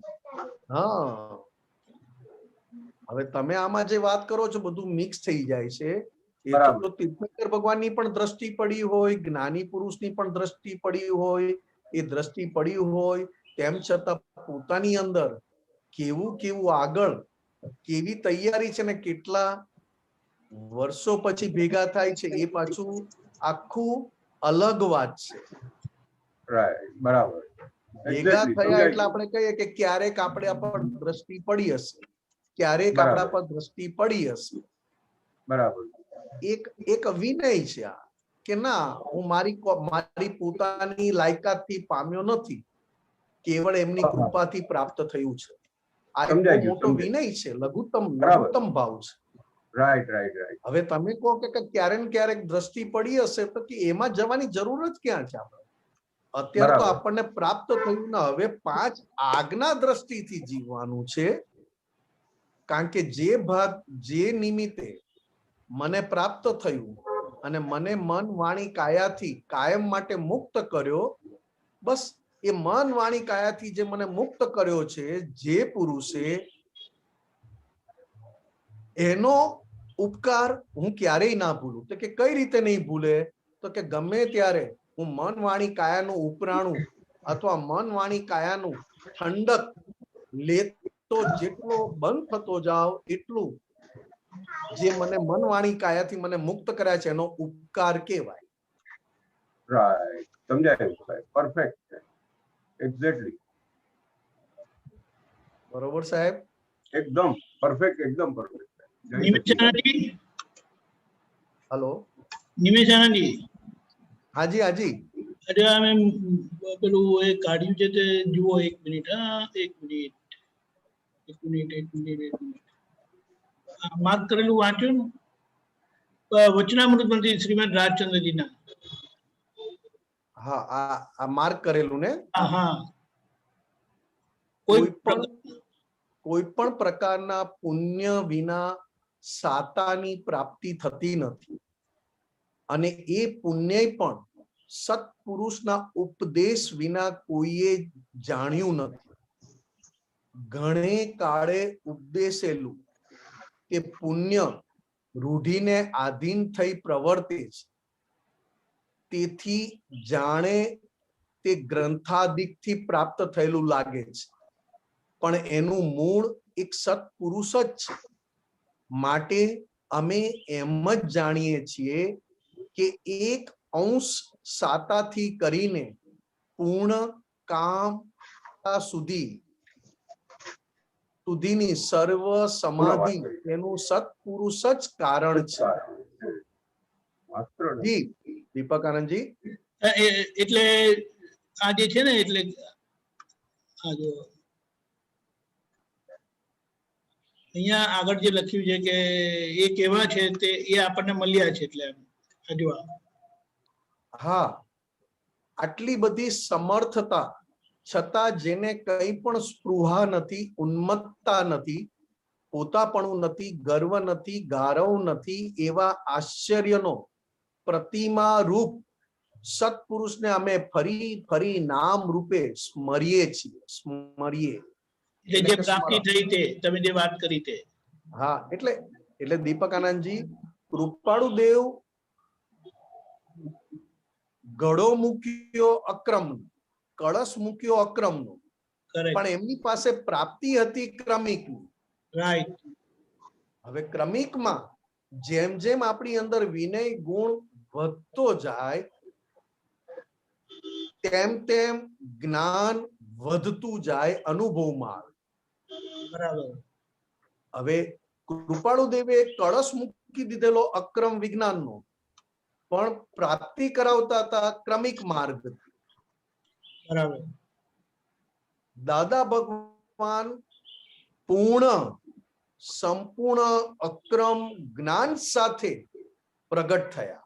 હા, હવે તમે આમાં જે વાત કરો છો બધું મિક્સ થઈ જાય છે. એ તો તીર્થંકર ભગવાનની પણ દ્રષ્ટિ પડી હોય, જ્ઞાની પુરુષની પણ દ્રષ્ટિ પડી હોય, એ દ્રષ્ટિ પડી હોય, તેમ છતાં પોતાની અંદર કેવું કેવું આગળ, કેવી તૈયારી છે ને કેટલા વર્ષો પછી ભેગા થાય છે, એ પાછું આખું અલગ વાત છે. રાઈટ. બરાબર. ભેગા થયા એટલે આપણે કહીએ કે ક્યારેક આપણે પર દ્રષ્ટિ પડી હશે, ક્યારેક આપણા પર દ્રષ્ટિ પડી હશે. બરાબર. એક વિનય છે આ, કે ના, હું મારી પોતાની લાયકાતથી પામ્યો નથી, કેવળ એમની કૃપાથી પ્રાપ્ત થયું છે. આ એક બહુ મોટો વિનય છે, લઘુત્તમ ભાવ છે. રાઈટ. રાઈટ. રાઈટ. હવે તમે કહો કે ક્યારેક ને ક્યારેક દ્રષ્ટિ પડી હશે, તો કે એમાં જવાની જરૂર જ ક્યાં છે? આપણે અત્યારે તો આપણને પ્રાપ્ત થયું ને, હવે 5 આજ્ઞા દ્રષ્ટિથી જીવવાનું છે. કારણ કે જે ભાગ, જે નિમિત્તે મને પ્રાપ્ત થયું અને મને મન વાણી કાયાથી કાયમ માટે મુક્ત કર્યો, બસ એ મન વાણી કાયાથી જે મને મુક્ત કર્યો છે, જે પુરુષે, એનો ઉપકાર હું ક્યારેય ના ભૂલું. તો કે કઈ રીતે નહીં ભૂલે? તો કે ગમે ત્યારે હું મન વાણી કાયાનું ઉપરાણું અથવા મન વાણી કાયાનું ઠંડક લેતો જેટલો બંધ થતો જાવ, એટલું જે મને મન વાણી કાયાથી મને મુક્ત કર્યા છે, એનો ઉપકાર કહેવાય. રાઈટ. સમજાયું સાહેબ. પરફેક્ટ. એક્ઝેક્ટલી. બરોબર સાહેબ? એકદમ પરફેક્ટ. એકદમ પરફેક્ટ. નિમેશાનંદજી, હેલો. નિમેશાનંદજી, હાજી હાજી. અરે અમે પેલું એ કાઢ્યું છે તે જુઓ, 1 મિનિટ. હા, 1 મિનિટ. માર્ક કરેલું વાંચ્યું ને? વચનામૃત માંથી શ્રીમદ રાજચંદ્રજીના. હા, આ માર્ક કરેલું ને? હા. કોઈ પણ પ્રકારના પુણ્ય વિના સાતાની પ્રાપ્તિ થતી નથી, અને એ પુણ્ય પણ સત્પુરુષના ઉપદેશ વિના કોઈએ જાણ્યું નથી. ઘણે કાળે ઉપદેશેલું કે પુણ્ય રૂઢીને આધીન થઈ પ્રવર્તે છે, તેથી જાણે તે ગ્રંથાદિકથી પ્રાપ્ત થયેલું લાગે છે, પણ એનું મૂળ એક સત્પુરુષ જ છે. માટે અમે એમ જ જાણીએ છીએ કે એક અંશ સાતાથી કરીને પૂર્ણ કામ સુધી સુધીની સર્વ સમાધિ એનું સત્પુરુષ જ કારણ છે. માત્ર ને. જી દીપક આનંદજી. એટલે આ જે છે ને એટલે આ જો અહીંયા આગળ જે લખ્યું છે કે એ કેવા છે તે એ આપણને મળ્યા છે એટલે આ જો હા, આટલી બધી સમર્થતા છતાં જેને કંઈ પણ સ્પૃહા નથી, ઉન્મત્તતા નથી, પોતાપણું નથી, ગર્વ નથી, ગારવ નથી, એવા આશ્ચર્યનો પ્રતિમા રૂપ સત્પુરુષને અમે ફરી ફરી નામ રૂપે સ્મરીએ છીએ. સ્મરીએ જે પ્રાપ્તિ થઈ તે તમે જે વાત કરી તે. હા, એટલે દીપક આનંદજી, કૃપાળુ દેવ ઘડો મૂક્યો અક્રમનો, કળશ મૂક્યો અક્રમનો, પણ એમની પાસે પ્રાપ્તિ હતી ક્રમિકની. રાઈટ. હવે ક્રમિકમાં જેમ જેમ આપણી અંદર વિનય ગુણ વધતો જાય તેમ તેમ જ્ઞાન વધતું જાય, અનુભવમાં આવે. બરાબર. હવે કૃપાળુ દેવે કળશ મૂકી દીધેલો અક્રમ વિજ્ઞાનનો, પણ પ્રાપ્તિ કરાવતા હતા ક્રમિક માર્ગ. બરાબર. દાદા ભગવાન પૂર્ણ સંપૂર્ણ અક્રમ જ્ઞાન સાથે પ્રગટ થયા.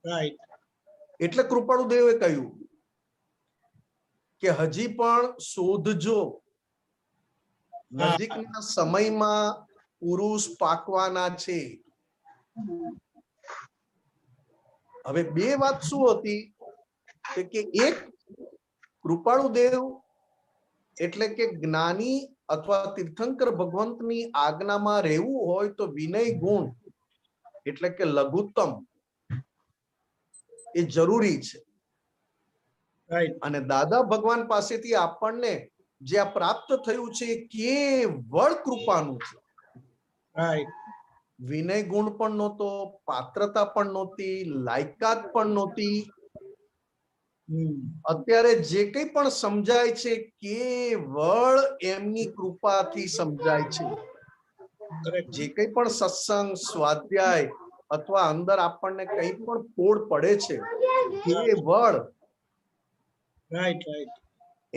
રાઈટ. એટલે કૃપાળુ દેવે કહ્યું કે હજી પણ શોધજો, નજીકના સમયમાં પુરુષ પાકવાના છે. હવે બે વાત શું હતી કે એક, કૃપાળુ દેવ એટલે કે જ્ઞાની અથવા તીર્થંકર ભગવંતની આજ્ઞામાં રહેવું હોય તો વિનય ગુણ એટલે કે લઘુત્તમ એ જરૂરી છે. અને દાદા ભગવાન પાસેથી આપણને જે આ પ્રાપ્ત થયું છે એ કેવળ કૃપાનું છે. વિનય ગુણ પણ નહોતો, પાત્રતા પણ નહોતી, લાયકાત પણ નહોતી. અત્યારે જે કંઈ પણ સમજાય છે કેવળ એમની કૃપાથી સમજાય છે. જે કંઈ પણ સત્સંગ, સ્વાધ્યાય અથવા અંદર આપણને કંઈ પણ ફોડ પડે છે કેવળ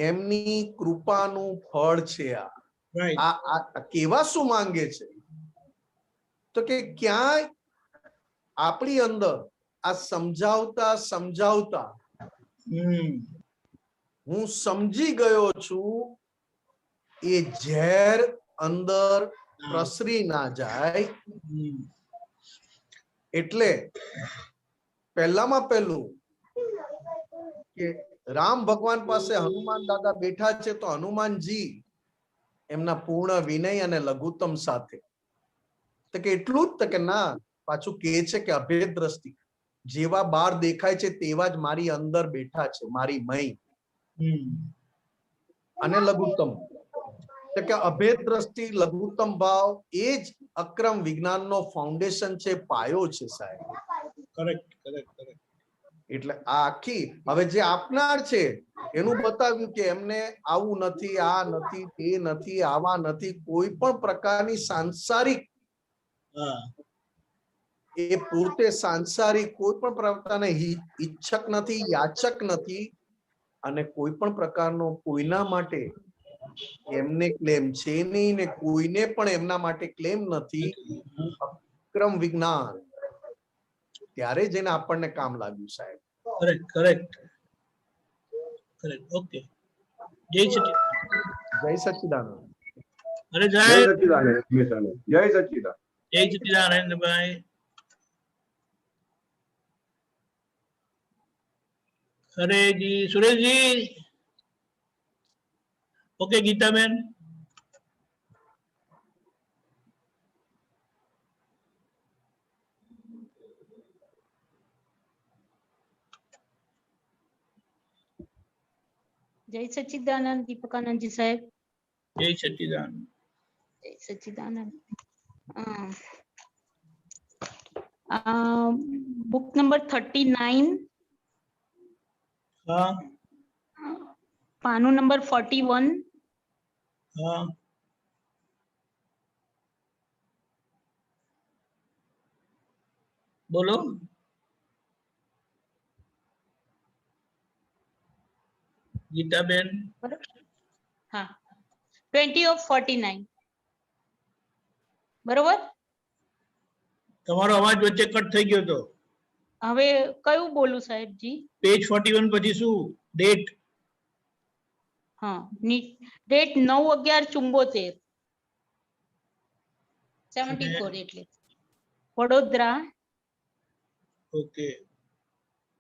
એમની કૃપાનું ફળ છે. આ કેવા શું માંગે છે તો કે ક્યાંય આપણી અંદર આ સમજાવતા સમજાવતા હું સમજી ગયો છું એ ઝેર અંદર પ્રસરી ના જાય. એટલે પહેલામાં પહેલું કે રામ ભગવાન પાસે હનુમાન દાદા બેઠા છે તો હનુમાનજી એમના પૂર્ણ વિનય અને લઘુત્તમ સાથે તો કે એટલું જ કે ના, પાછું કહે છે કે અભેદ દ્રષ્ટિ, જેવા બહાર દેખાય છે તેવા જ મારી અંદર બેઠા છે, મારી મય. અને લઘુત્તમ તો કે અભેદ દ્રષ્ટિ, લઘુત્તમ ભાવ એ જ અક્રમ વિજ્ઞાનનો ફાઉન્ડેશન છે, પાયો છે સાહેબ. Correct correct correct. એટલે આ આખી હવે જે આપનાર છે એનું બતાવ્યું કે એમને આવું નથી, આ નથી, તે નથી, આવા નથી, કોઈ પણ પ્રકારની સાંસારિક એ પોતે સાંસારિક કોઈ પણ પ્રકારના ઈચ્છક નથી, યાચક નથી, અને કોઈ પણ પ્રકારનો કોઈના માટે એમને ક્લેમ છે નહીં ને કોઈને પણ એમના માટે ક્લેમ નથી. અક્રમ વિજ્ઞાન ત્યારે જેને આપણને કામ લાગ્યું સાહેબ. Correct correct correct. ઓકે. જય સચ્ચિદાનંદ. અરે જય સાહેબ, સચ્ચિદાનંદ. જય સચ્ચિદાનંદ. જય સચ્ચિદાનંદભાઈ. અરે જી સુરેશજી. ઓકે ગીતાબેન. જય સચ્ચિદાનંદ દીપકાનંદજી સાહેબ. જય સચ્ચિદાનંદ. જય સચ્ચિદાનંદ. Book number 39. પાનું નંબર 41. બોલો. ગીતાબેન. હા 20 of 49 બરોબર. તમારો અવાજ વચ્ચે કટ થઈ ગયો હતો. હવે કયું બોલું સાહેબજી? પેજ 41 પછી શું? ડેટ. હા ડેટ 9/11/74 74 એટલે વડોદરા. ઓકે.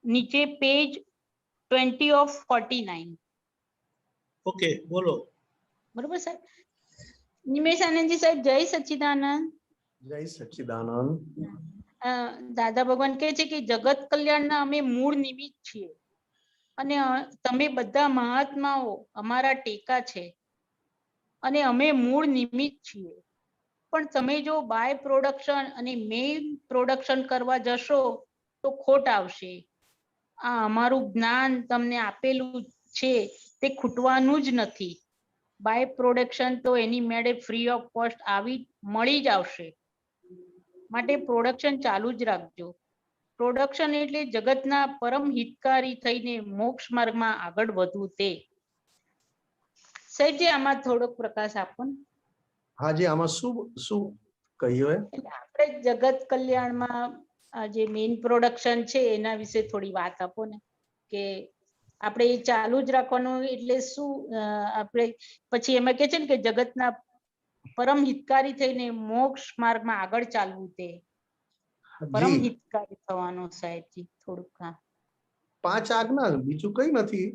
નીચે પેજ 20 of 49 ઓકે બોલો. બરોબર સાહેબ. નિમેશ આનંદજી સાહેબ જય સચ્ચિદાનંદ. જય સચ્ચિદાનંદ. દાદા ભગવાન કહે છે કે જગત કલ્યાણના અમે મૂળ નિમિત્ત છીએ અને તમે બધા મહાત્માઓ અમારા ટેકા છે અને અમે મૂળ નિમિત્ત છીએ. પણ તમે જો બાય પ્રોડક્શન અને મેઇન પ્રોડક્શન કરવા જશો તો ખોટ આવશે. આ અમારું જ્ઞાન તમને આપેલું છે તે ખૂટવાનું જ નથી. બાય પ્રોડક્શન તો એની મેળે ફ્રી ઓફ કોસ્ટ આવી મળી જ આવશે. માટે પ્રોડક્શન ચાલુ જ રાખજો. પ્રોડક્શન એટલે જગતના પરમ હિતકારી થઈને મોક્ષ માર્ગમાં આગળ વધવું તે. સાહેબજી આમાં થોડોક પ્રકાશ આપો ને. હાજી આમાં શું શું કહ્યું? એટલે આપણે જગત કલ્યાણમાં જે મેઇન પ્રોડક્શન છે એના વિશે થોડી વાત આપો ને કે આપણે એ ચાલુ જ રાખવાનું એટલે શું આપણે પછી એમાં કે છે ને કે જગતના પરમ હિતકારી થઈને મોક્ષ માર્ગમાં આગળ ચાલવું તે પરમ હિતકારી થવાનું સાહેબજી થોડુંક. હા 5 આજ્ઞા બીજું કઈ નથી.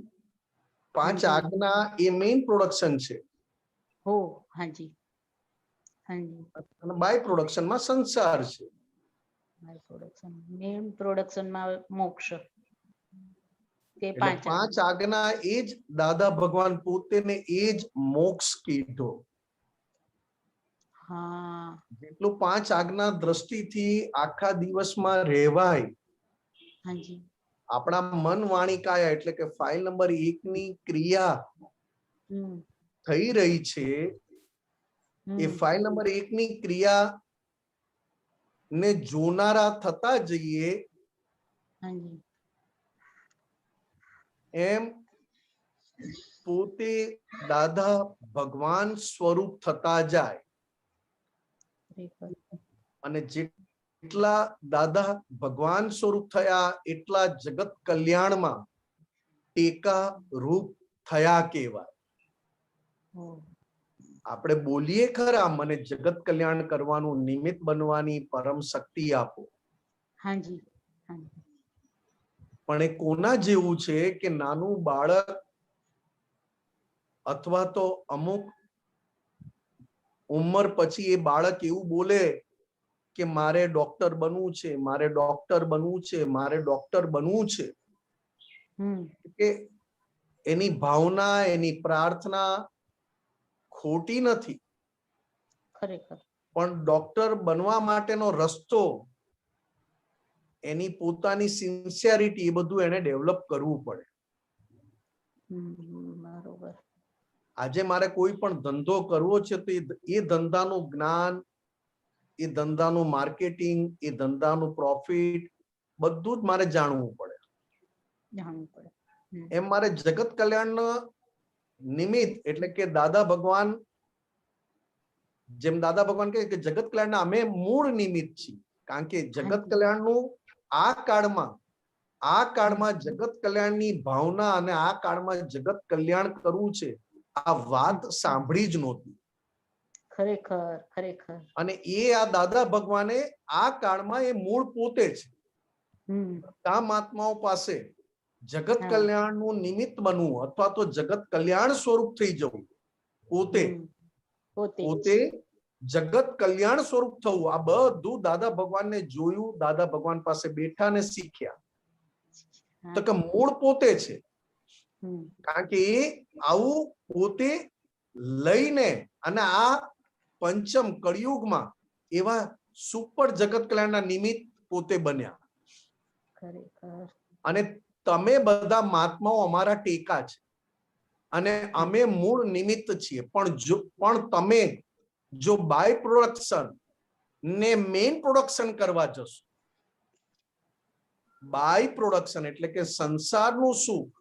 5 આજ્ઞા એ મેઇન પ્રોડક્શન છે. હો હાજી હાજી. અને બાય પ્રોડક્શન માં સંસાર છે. બાય પ્રોડક્શન મેઇન પ્રોડક્શન માં મોક્ષ. તે 5 આજ્ઞા એ જ દાદા ભગવાન પોતે ને એ જ મોક્ષ કીધો. હા જેટલું 5 આજ્ઞા દ્રષ્ટિથી આખા દિવસમાં રહેવાય. હાજી. આપણા મન વાણી કાયા એટલે કે ફાઇલ નંબર 1 ની ક્રિયા થઈ રહી છે. એ ફાઇલ નંબર 1 ની ક્રિયા ને જોનારા થતા જઈએ એમ પોતે દાદા ભગવાન સ્વરૂપ થતા જાય. અને જેટલા દાદા ભગવાન સ્વરૂપ થયા એટલા જગત કલ્યાણમાં ટેકા રૂપ થયા કહેવાય. આપણે બોલીએ ખરા મને જગત કલ્યાણ કરવાનું નિમિત્ત બનવાની પરમ શક્તિ આપો. હાજી. પણ એ કોના જેવું છે કે નાનું બાળક અથવા તો અમુક ઉંમર પછી એ બાળક એવું બોલે કે મારે ડોક્ટર બનવું છે, મારે ડોક્ટર બનવું છે, મારે ડોક્ટર બનવું છે. કે એની ભાવના એની પ્રાર્થના ખોટી નથી. ખરેખર. પણ ડોક્ટર બનવા માટેનો રસ્તો એની પોતાની સિન્સિયરિટી એ બધું એને ડેવલપ કરવું પડે. બરોબર. આજે મારે કોઈ પણ ધંધો કરવો છે તો એ ધંધાનું જ્ઞાન, એ ધંધાનું માર્કેટિંગ, એ ધંધાનું પ્રોફિટ બધું જ મારે જાણવું પડે. એમ મારે જગત કલ્યાણના નિમિત્ત એટલે કે દાદા ભગવાન જેમ દાદા ભગવાન કહે કે જગત કલ્યાણના અમે મૂળ નિમિત્ત છીએ. કારણ કે જગત કલ્યાણનું આ કાળમાં જગત કલ્યાણની ભાવના અને આ કાળમાં જગત કલ્યાણ કરવું છે આ વાત સાંભળી જ નહોતી. ખરેખર ખરેખર. અને એ આ દાદા ભગવાને આ કાળમાં એ મૂળ પોતે છે. આ મહાત્માઓ પાસે જગત કલ્યાણનું નિમિત્ત બનવું અથવા તો જગત કલ્યાણ સ્વરૂપ થઈ જવું પોતે જગત કલ્યાણ સ્વરૂપ થવું આ બધું દાદા ભગવાનને જોયું, દાદા ભગવાન પાસે બેઠા ને શીખ્યા. તો કે મૂળ પોતે છે. કારણ કે એ આવું પોતે લઈને અને આ પંચમ કળિયુગમાં એવા સુપર જગત કલ્યાણના નિમિત્ત પોતે બન્યા. અને તમે બધા મહાત્માઓ અમારા ટેકા છે અને અમે મૂળ નિમિત્ત છીએ. પણ તમે જો બાય પ્રોડક્શન ને મેઇન પ્રોડક્શન કરવા જશો બાય પ્રોડક્શન એટલે કે સંસારનું સુખ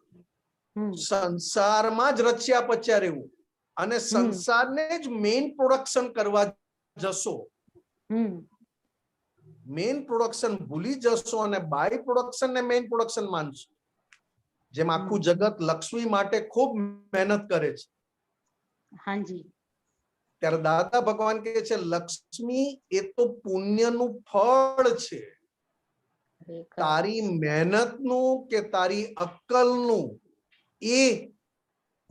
હમ સંસારમાં જ રચ્યા પચ્યા રહેવું અને સંસારને જ મેઇન પ્રોડક્શન કરવા જશો, હમ મેઇન પ્રોડક્શન ભૂલી જશો અને બાય પ્રોડક્શન ને મેઇન પ્રોડક્શન માનશો. જેમ આખું જગત લક્ષ્મી માટે ખૂબ મહેનત કરે છે, હાજી ત્યારે દાદા ભગવાન કહે છે લક્ષ્મી એ તો પુણ્યનું ફળ છે, ખરેખર. તારી મહેનતનું કે તારી અક્કલનું એ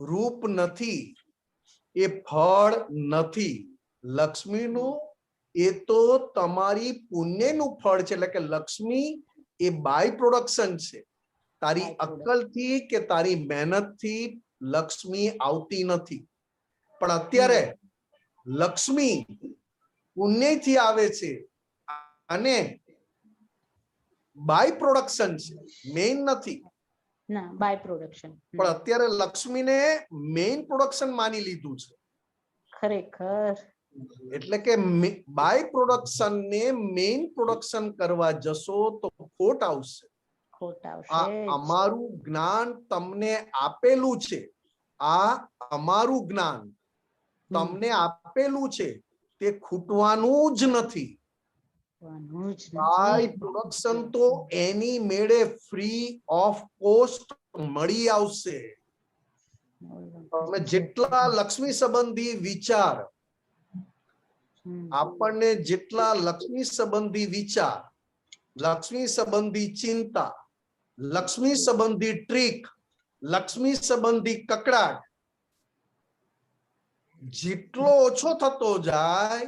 રૂપ નથી, એ ફળ નથી. લક્ષ્મીનું એ તો તમારી પુણ્યનું ફળ છે. એટલે કે લક્ષ્મી એ બાય પ્રોડક્શન છે. તારી અક્કલથી કે તારી મહેનતથી લક્ષ્મી આવતી નથી. પણ અત્યારે લક્ષ્મી પુણ્યથી આવે છે અને બાય પ્રોડક્શન છે, મેઇન નથી. ના બાય પ્રોડક્શન. પણ અત્યારે લક્ષ્મીને મેઇન પ્રોડક્શન માની લીધું છે. ખરેખર એટલે કે બાય પ્રોડક્શન ને મેઇન પ્રોડક્શન કરવા જશો તો ખોટ આવશે. ખોટ આ આવશે જ. અમારું જ્ઞાન તમને આપેલું છે, આ અમારું જ્ઞાન તમને આપેલું છે, તે ખૂટવાનું જ નથી. વાનું જ બાય નથી. પ્રોડક્શન તો એની મેળે ફ્રી ઓફ કોસ્ટ મળી આવશે. તમે જેટલા લક્ષ્મી સંબંધી વિચાર, હમ. આપણને જેટલા લક્ષ્મી સંબંધી વિચાર, લક્ષ્મી સંબંધી ચિંતા, લક્ષ્મી સંબંધી ટ્રીક, લક્ષ્મી સંબંધી કકડાટ જેટલો ઓછો થતો જાય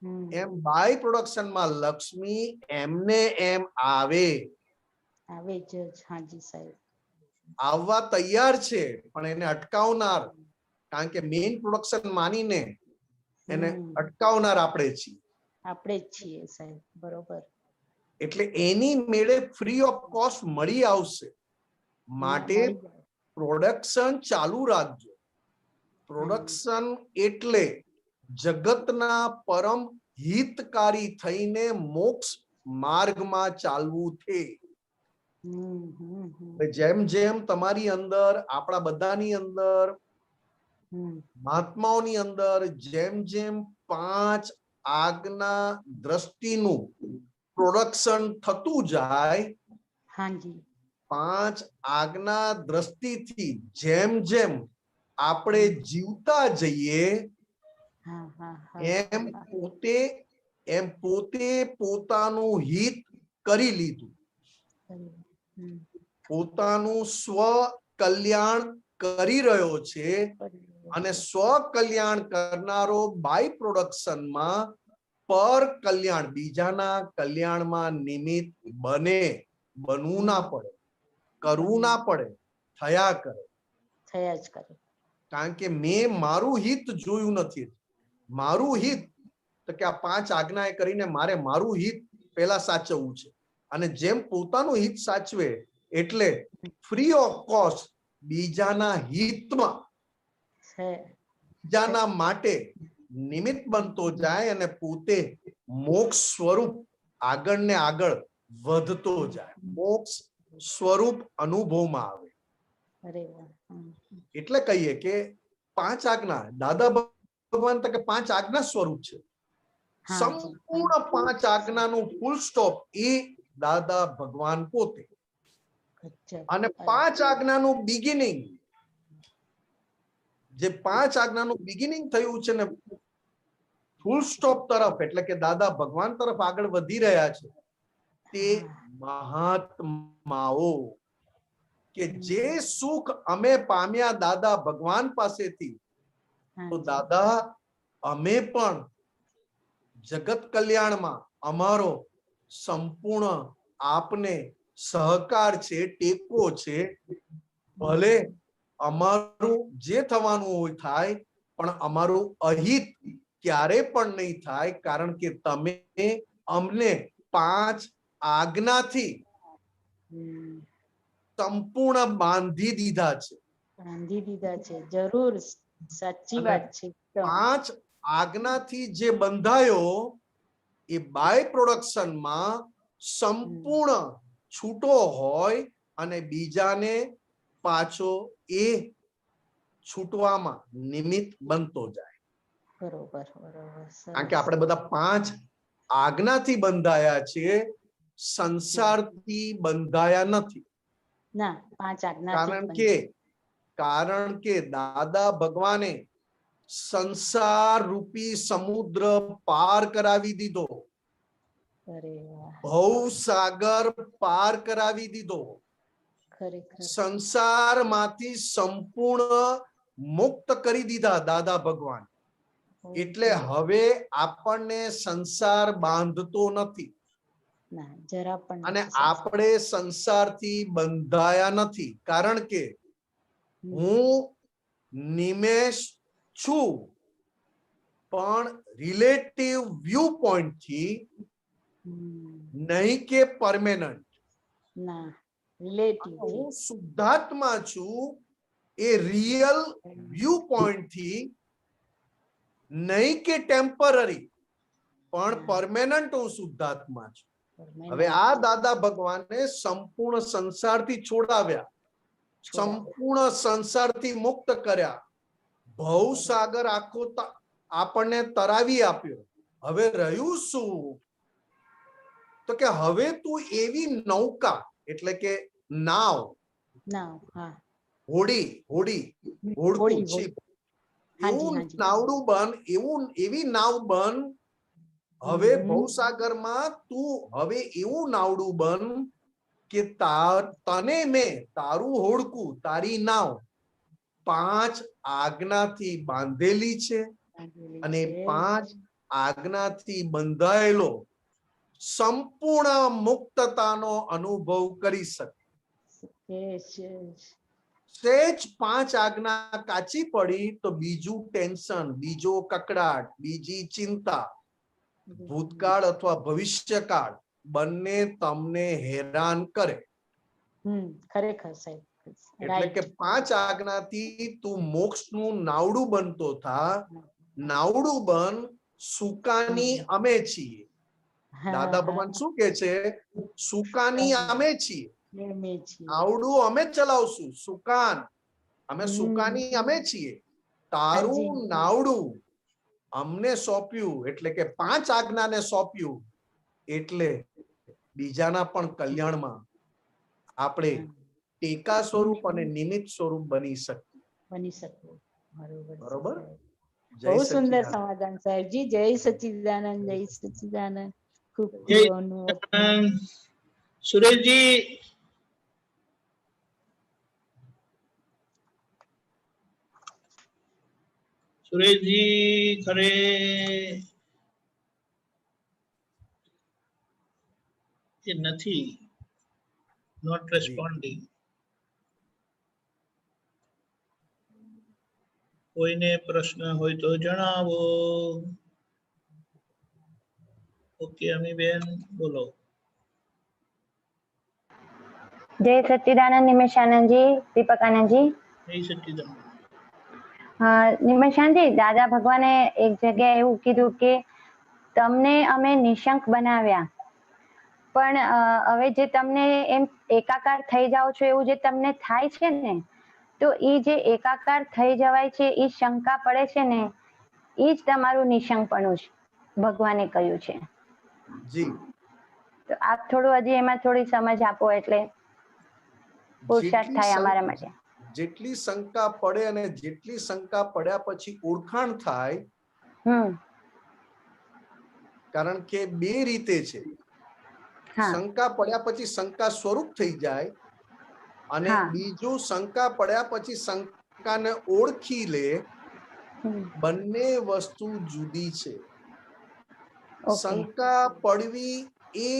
હમ. એમ બાય પ્રોડક્શનમાં લક્ષ્મી એમને એમ આવે, આવે જ હાજી સાહેબ. આવવા તૈયાર છે. પણ એને અટકાવનાર, કારણ કે મેઇન પ્રોડક્શન માનીને એને અટકાવનાર આપણે છીએ. આપણે જ છીએ સાહેબ. બરોબર. એટલે એની મેળે ફ્રી ઓફ કોસ્ટ મળી આવશે. માટે મળી જાય. પ્રોડક્શન ચાલુ રાખજો. પ્રોડક્શન એટલે જગતના પરમ હિતકારી થઈને મોક્ષ માર્ગમાં ચાલવું છે. હમ, હમ, હમ, જેમ જેમ તમારી અંદર, આપણા બધાની અંદર, હમ. મહાત્માઓની અંદર જેમ જેમ 5 આજ્ઞા દ્રષ્ટિનું પ્રોડક્શન થતું જાય, હાજી 5 આજ્ઞા દ્રષ્ટિથી જેમ જેમ આપણે જીવતા જઈએ હા હા હા એમ પોતે પોતાનું હિત કરી લીધું, હમ. પોતાનું સ્વ કલ્યાણ કરી રહ્યો છે. અને સ્વ કલ્યાણ કરનારો બાય પ્રોડક્શનમાં પર કલ્યાણ, બીજાના કલ્યાણમાં નિમિત્ત બનવું ના પડે, કરવું ના પડે, થયા કરે. થયા જ કરે. કારણ કે મેં મારું હિત જોયું નથી. મારું હિત તો કે આ 5 આજ્ઞા કરીને મારે મારું હિત પહેલા સાચવવું છે. અને જેમ પોતાનું હિત સાચવે એટલે ફ્રી ઓફ કોસ્ટ બીજાના હિતમાં, બીજાના માટે નિમિત્ત બનતો જાય અને પોતે મોક્ષ સ્વરૂપ આગળ ને આગળ વધતો જાય, મોક્ષ સ્વરૂપ અનુભવમાં આવે. અરે વાહ. હમ. એટલે કહીએ કે 5 આજ્ઞા, દાદા ભગવાન તો કે 5 આજ્ઞા સ્વરૂપ છે. હા. સંપૂર્ણ 5 આજ્ઞાનું ફૂલ સ્ટોપ એ દાદા ભગવાન પોતે. ગજબ. અને 5 આજ્ઞાનું બિગિનિંગ, જે 5 આજ્ઞાનું બિગિનિંગ થયું છે ને ફૂલ સ્ટોપ તરફ, એટલે કે દાદા ભગવાન તરફ આગળ વધી રહ્યા છે, તે મહાત્માઓ કે જે સુખ અમે પામ્યા દાદા ભગવાન પાસેથી, તો દાદા અમે પણ જગત કલ્યાણમાં અમારો સંપૂર્ણ આપને સહકાર છે, ટેકો છે. ભલે અમારું જે થવાનું હોય થાય, પણ અમારું અહિત ક્યારે પણ નહીં થાય, કારણ કે તમે અમને 5 આજ્ઞાથી સંપૂર્ણ બાંધી દીધા છે. બાંધી દીધા છે. જરૂર સાચી વાત છે. 5 આજ્ઞાથી જે બંધાયો એ બાય પ્રોડક્શનમાં સંપૂર્ણ છૂટો હોય અને બીજાને પાછો એ છૂટવામાં નિમિત્ત બનતો જાય. બરોબર બરોબર કારણ કે આપણે બધા 5 આજ્ઞાથી બંધાયા છીએ, સંસારથી બંધાયા નથી. ના 5 આજ્ઞાથી કારણ કે દાદા ભગવાને સંસાર રૂપી સમુદ્ર પાર કરાવી દીધો. અરે વાહ, ભવસાગર પાર કરાવી દીધો. ખરેખર સંસારમાંથી સંપૂર્ણ મુક્ત કરી દીધા દાદા ભગવાન. એટલે હવે આપણને સંસાર બાંધતો નથી ના જરા પણ અને નથી સંસાર. આપણે સંસારથી બંધાયા નથી. કારણ કે હું નિમેષ છું, પણ રિલેટિવ વ્યૂ પોઈન્ટ થી, નહીં કે પરમેનન્ટ. ના રિલેટિવ હું શુદ્ધાત્મા છું એ રિયલ વ્યૂ પોઈન્ટ થી, નહીં કે ટેમ્પરરી, પણ પરમેનન્ટ હું શુદ્ધાત્મા છું. હવે આ દાદા ભગવાને સંપૂર્ણ સંસારથી છોડાવ્યા, સંપૂર્ણ સંસારથી મુક્ત કર્યા, ભવસાગર આખો આપણને તરાવી આપ્યો. હવે રહ્યું શું? તો કે હવે તું એવી નૌકા એટલે કે નાવ, હોડકું શિપ, એવું નાવડું બન, એવી નાવ બન. હવે ભવસાગરમાં તું હવે એવું નાવડું બન કે તને મેં તારું હોડકું, તારી નાવ 5 આજ્ઞાથી બાંધેલી છે અને 5 આજ્ઞાથી બંધાયેલો સંપૂર્ણ મુક્તતાનો અનુભવ કરી શકે. સહેજ 5 આજ્ઞા કાચી પડી તો બીજું ટેન્શન, બીજો કકડાટ, બીજી ચિંતા, ભૂતકાળ અથવા ભવિષ્યકાળ બંને તમને હેરાન કરે. ખરેખર સાહેબ. એટલે કે 5 આજ્ઞાથી તું મોક્ષનું નાવડું બનતો થા. નાવડું બન, સુકાની અમે છીએ. દાદા ભગવાન શું કે છે? સુકાની અમે છીએ, નાવડું અમે ચલાવશું. સુકાન અમે, સુકાની અમે છીએ. તારું નાવડું અમને સોંપ્યું, એટલે કે 5 આજ્ઞાને સોંપ્યું. એટલે બીજાના પણ કલ્યાણમાં આપણે ટેકા સ્વરૂપ અને નિમિત્ત સ્વરૂપ બની શકીએ. બરોબર. બહુ સુંદર સમાધાન સાહેબજી. જય સચ્ચિદાનંદ, જય સચ્ચિદાનંદ. ખૂબ સુરેશજી, સુરેશજી ખરે એ નથી, નોટ રેસ્પોન્ડિંગ. કોઈને પ્રશ્ન હોય તો જણાવો. ઓકે અમીબેન બોલો. જય સચ્ચિદાનંદ નિમેશાનંદજી, દીપકાનંદજી. જય સચ્ચિદાનંદ. નિમેશાનંદજી, દાદા ભગવાને એક જગ્યાએ એવું કીધું કે તમને અમે નિશંક બનાવ્યા, પણ હવે જે તમને એમ એકાકાર થઈ જાઓ છો એવું જે તમને થાય છે ને, તો એ જે એકાકાર થઈ જવાય છે, એ શંકા પડે છે ને, એ જ તમારું નિશંકપણું છે, ભગવાને કહ્યું છે. જી. તો આપ થોડું હજી એમાં થોડી સમજ આપો એટલે પુરુષાર્થ થાય અમારા માટે. જેટલી શંકા પડે અને જેટલી શંકા પડ્યા પછી ઓળખાણ થાય, કારણ કે 2 રીતે છે. શંકા પડ્યા પછી શંકા સ્વરૂપ થઈ જાય, અને બીજું શંકા પડ્યા પછી શંકાને ઓળખી લે. બંને વસ્તુ જુદી છે. શંકા પડવી એ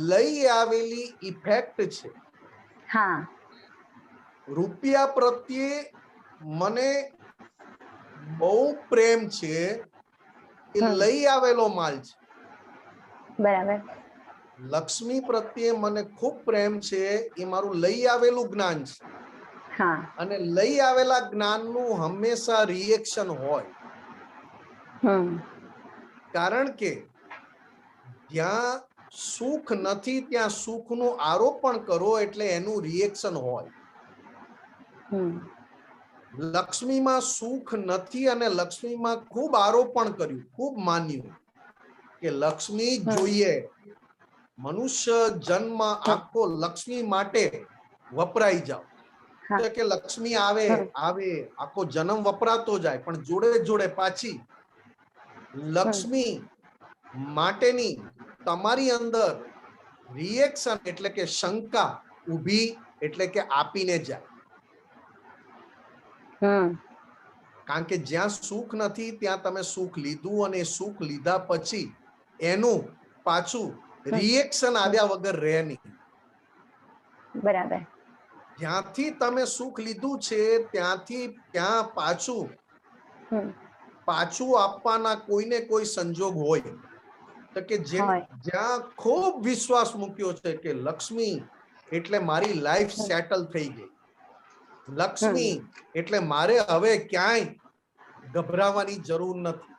લઈ આવેલી ઇફેક્ટ છે. રૂપિયા પ્રત્યે મને બહુ પ્રેમ છે, એ લઈ આવેલો માલ છે. બરાબર. લક્ષ્મી પ્રત્યે મને ખૂબ પ્રેમ છે, એ મારું લઈ આવેલું જ્ઞાન છે. અને લઈ આવેલા જ્ઞાનનું હંમેશા રિએક્શન હોય. કારણ કે જ્યાં સુખ નથી ત્યાં સુખનું આરોપણ કરો એટલે એનું રિએક્શન હોય. લક્ષ્મીમાં સુખ નથી અને લક્ષ્મીમાં ખૂબ આરોપણ કર્યું, ખૂબ માન્યું કે લક્ષ્મી જોઈએ. મનુષ્ય જન્મ આખો લક્ષ્મી માટે વપરાઈ જાવ કે લક્ષ્મી આવે આવે આખો જન્મ વપરાતો જાય, પણ જોડે જોડે પાછી લક્ષ્મી માટેની તમારી અંદર રિએક્શન એટલે કે શંકા ઊભી એટલે કે આપીને જાય. કારણ કે જ્યાં સુખ નથી ત્યાં તમે સુખ લીધું અને સુખ લીધા પછી એનું પાછું રિએક્શન આવ્યા વગર રહે નહીં. બરાબર. જ્યાંથી તમે સુખ લીધું છે ત્યાંથી ત્યાં પાછું આપવાના કોઈને કોઈ સંજોગ હોય તો કે જ્યાં ખૂબ વિશ્વાસ મૂક્યો છે કે લક્ષ્મી એટલે મારી લાઈફ સેટલ થઈ ગઈ, લક્ષ્મી એટલે મારે હવે ક્યાંય ગભરાવાની જરૂર નથી,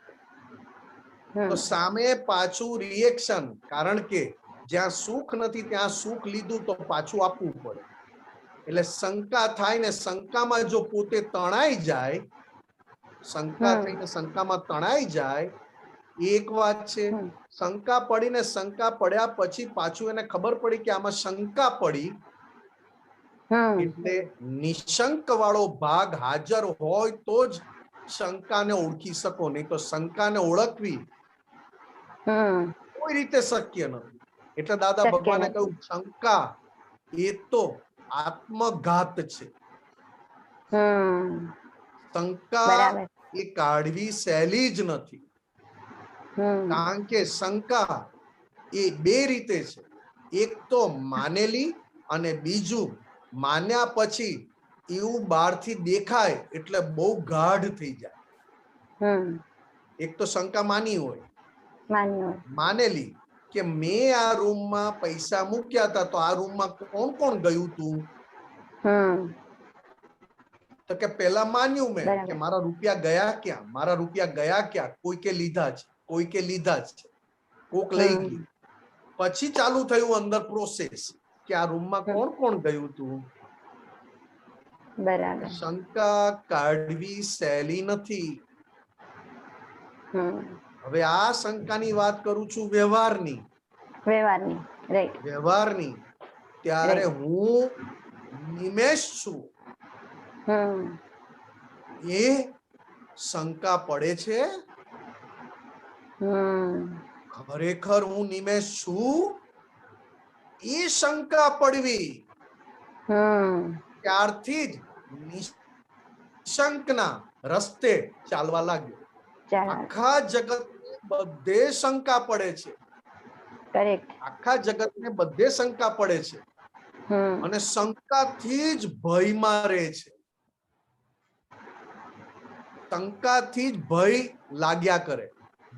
તો સામે પાછું રિએક્શન. કારણ કે જ્યાં સુખ નથી ત્યાં સુખ લીધું તો પાછું આપવું પડે એટલે શંકા થાય ને શંકામાં જો પોતે તણાઈ જાય, શંકા થઈને શંકામાં તણાઈ જાય એક વાત છે. શંકા પડીને શંકા પડ્યા પછી પાછું એને ખબર પડી કે આમાં શંકા પડી એટલે નિશંક વાળો ભાગ હાજર હોય તો જ શંકાને ઓળખી શકો, નહીં તો શંકાને ઓળખવી કોઈ રીતે શક્ય નથી. એટલે દાદા ભગવાને કહ્યું શંકા એ તો આત્મઘાત છે. શંકા એ કાઢવી સહેલી જ નથી. કારણ કે શંકા એ બે રીતે છે, એક તો માનેલી અને બીજું માન્યા પછી એવું બહારથી દેખાય એટલે બહુ ગાઢ થઈ જાય. એક તો શંકા માની હોય, માનેલી કે મેં આ રૂમમાં પૈસા મૂક્યા હતા તો આ રૂમમાં કોણ કોણ ગયું તું, તો કે પેલા માન્યું મેં કે મારા રૂપિયા ગયા ક્યાં, મારા રૂપિયા ગયા ક્યાં, કોઈ કે લીધા છે, કોઈ કે લીધા છે, કોક લઈ ગયું. પછી ચાલુ થયું અંદર પ્રોસેસ કે આ રૂમમાં કોણ કોણ ગયું તું. બરાબર. શંકા કાઢવી સહેલી નથી. હવે આ શંકાની વાત કરું છું વ્યવહારની. વ્યવહારની ત્યારે હું નિમેષ છું એ શંકા પડે છે. ખરેખર હું નિમેષ છું એ શંકા પડવી ત્યારથી જ નિશંકના રસ્તે ચાલવા લાગ્યો. આખા જગત બધે શંકા પડે છે, આખા જગતને બધે શંકા પડે છે અને શંકાથી જ ભયમાં રહે છે. શંકાથી જ ભય લાગ્યા કરે.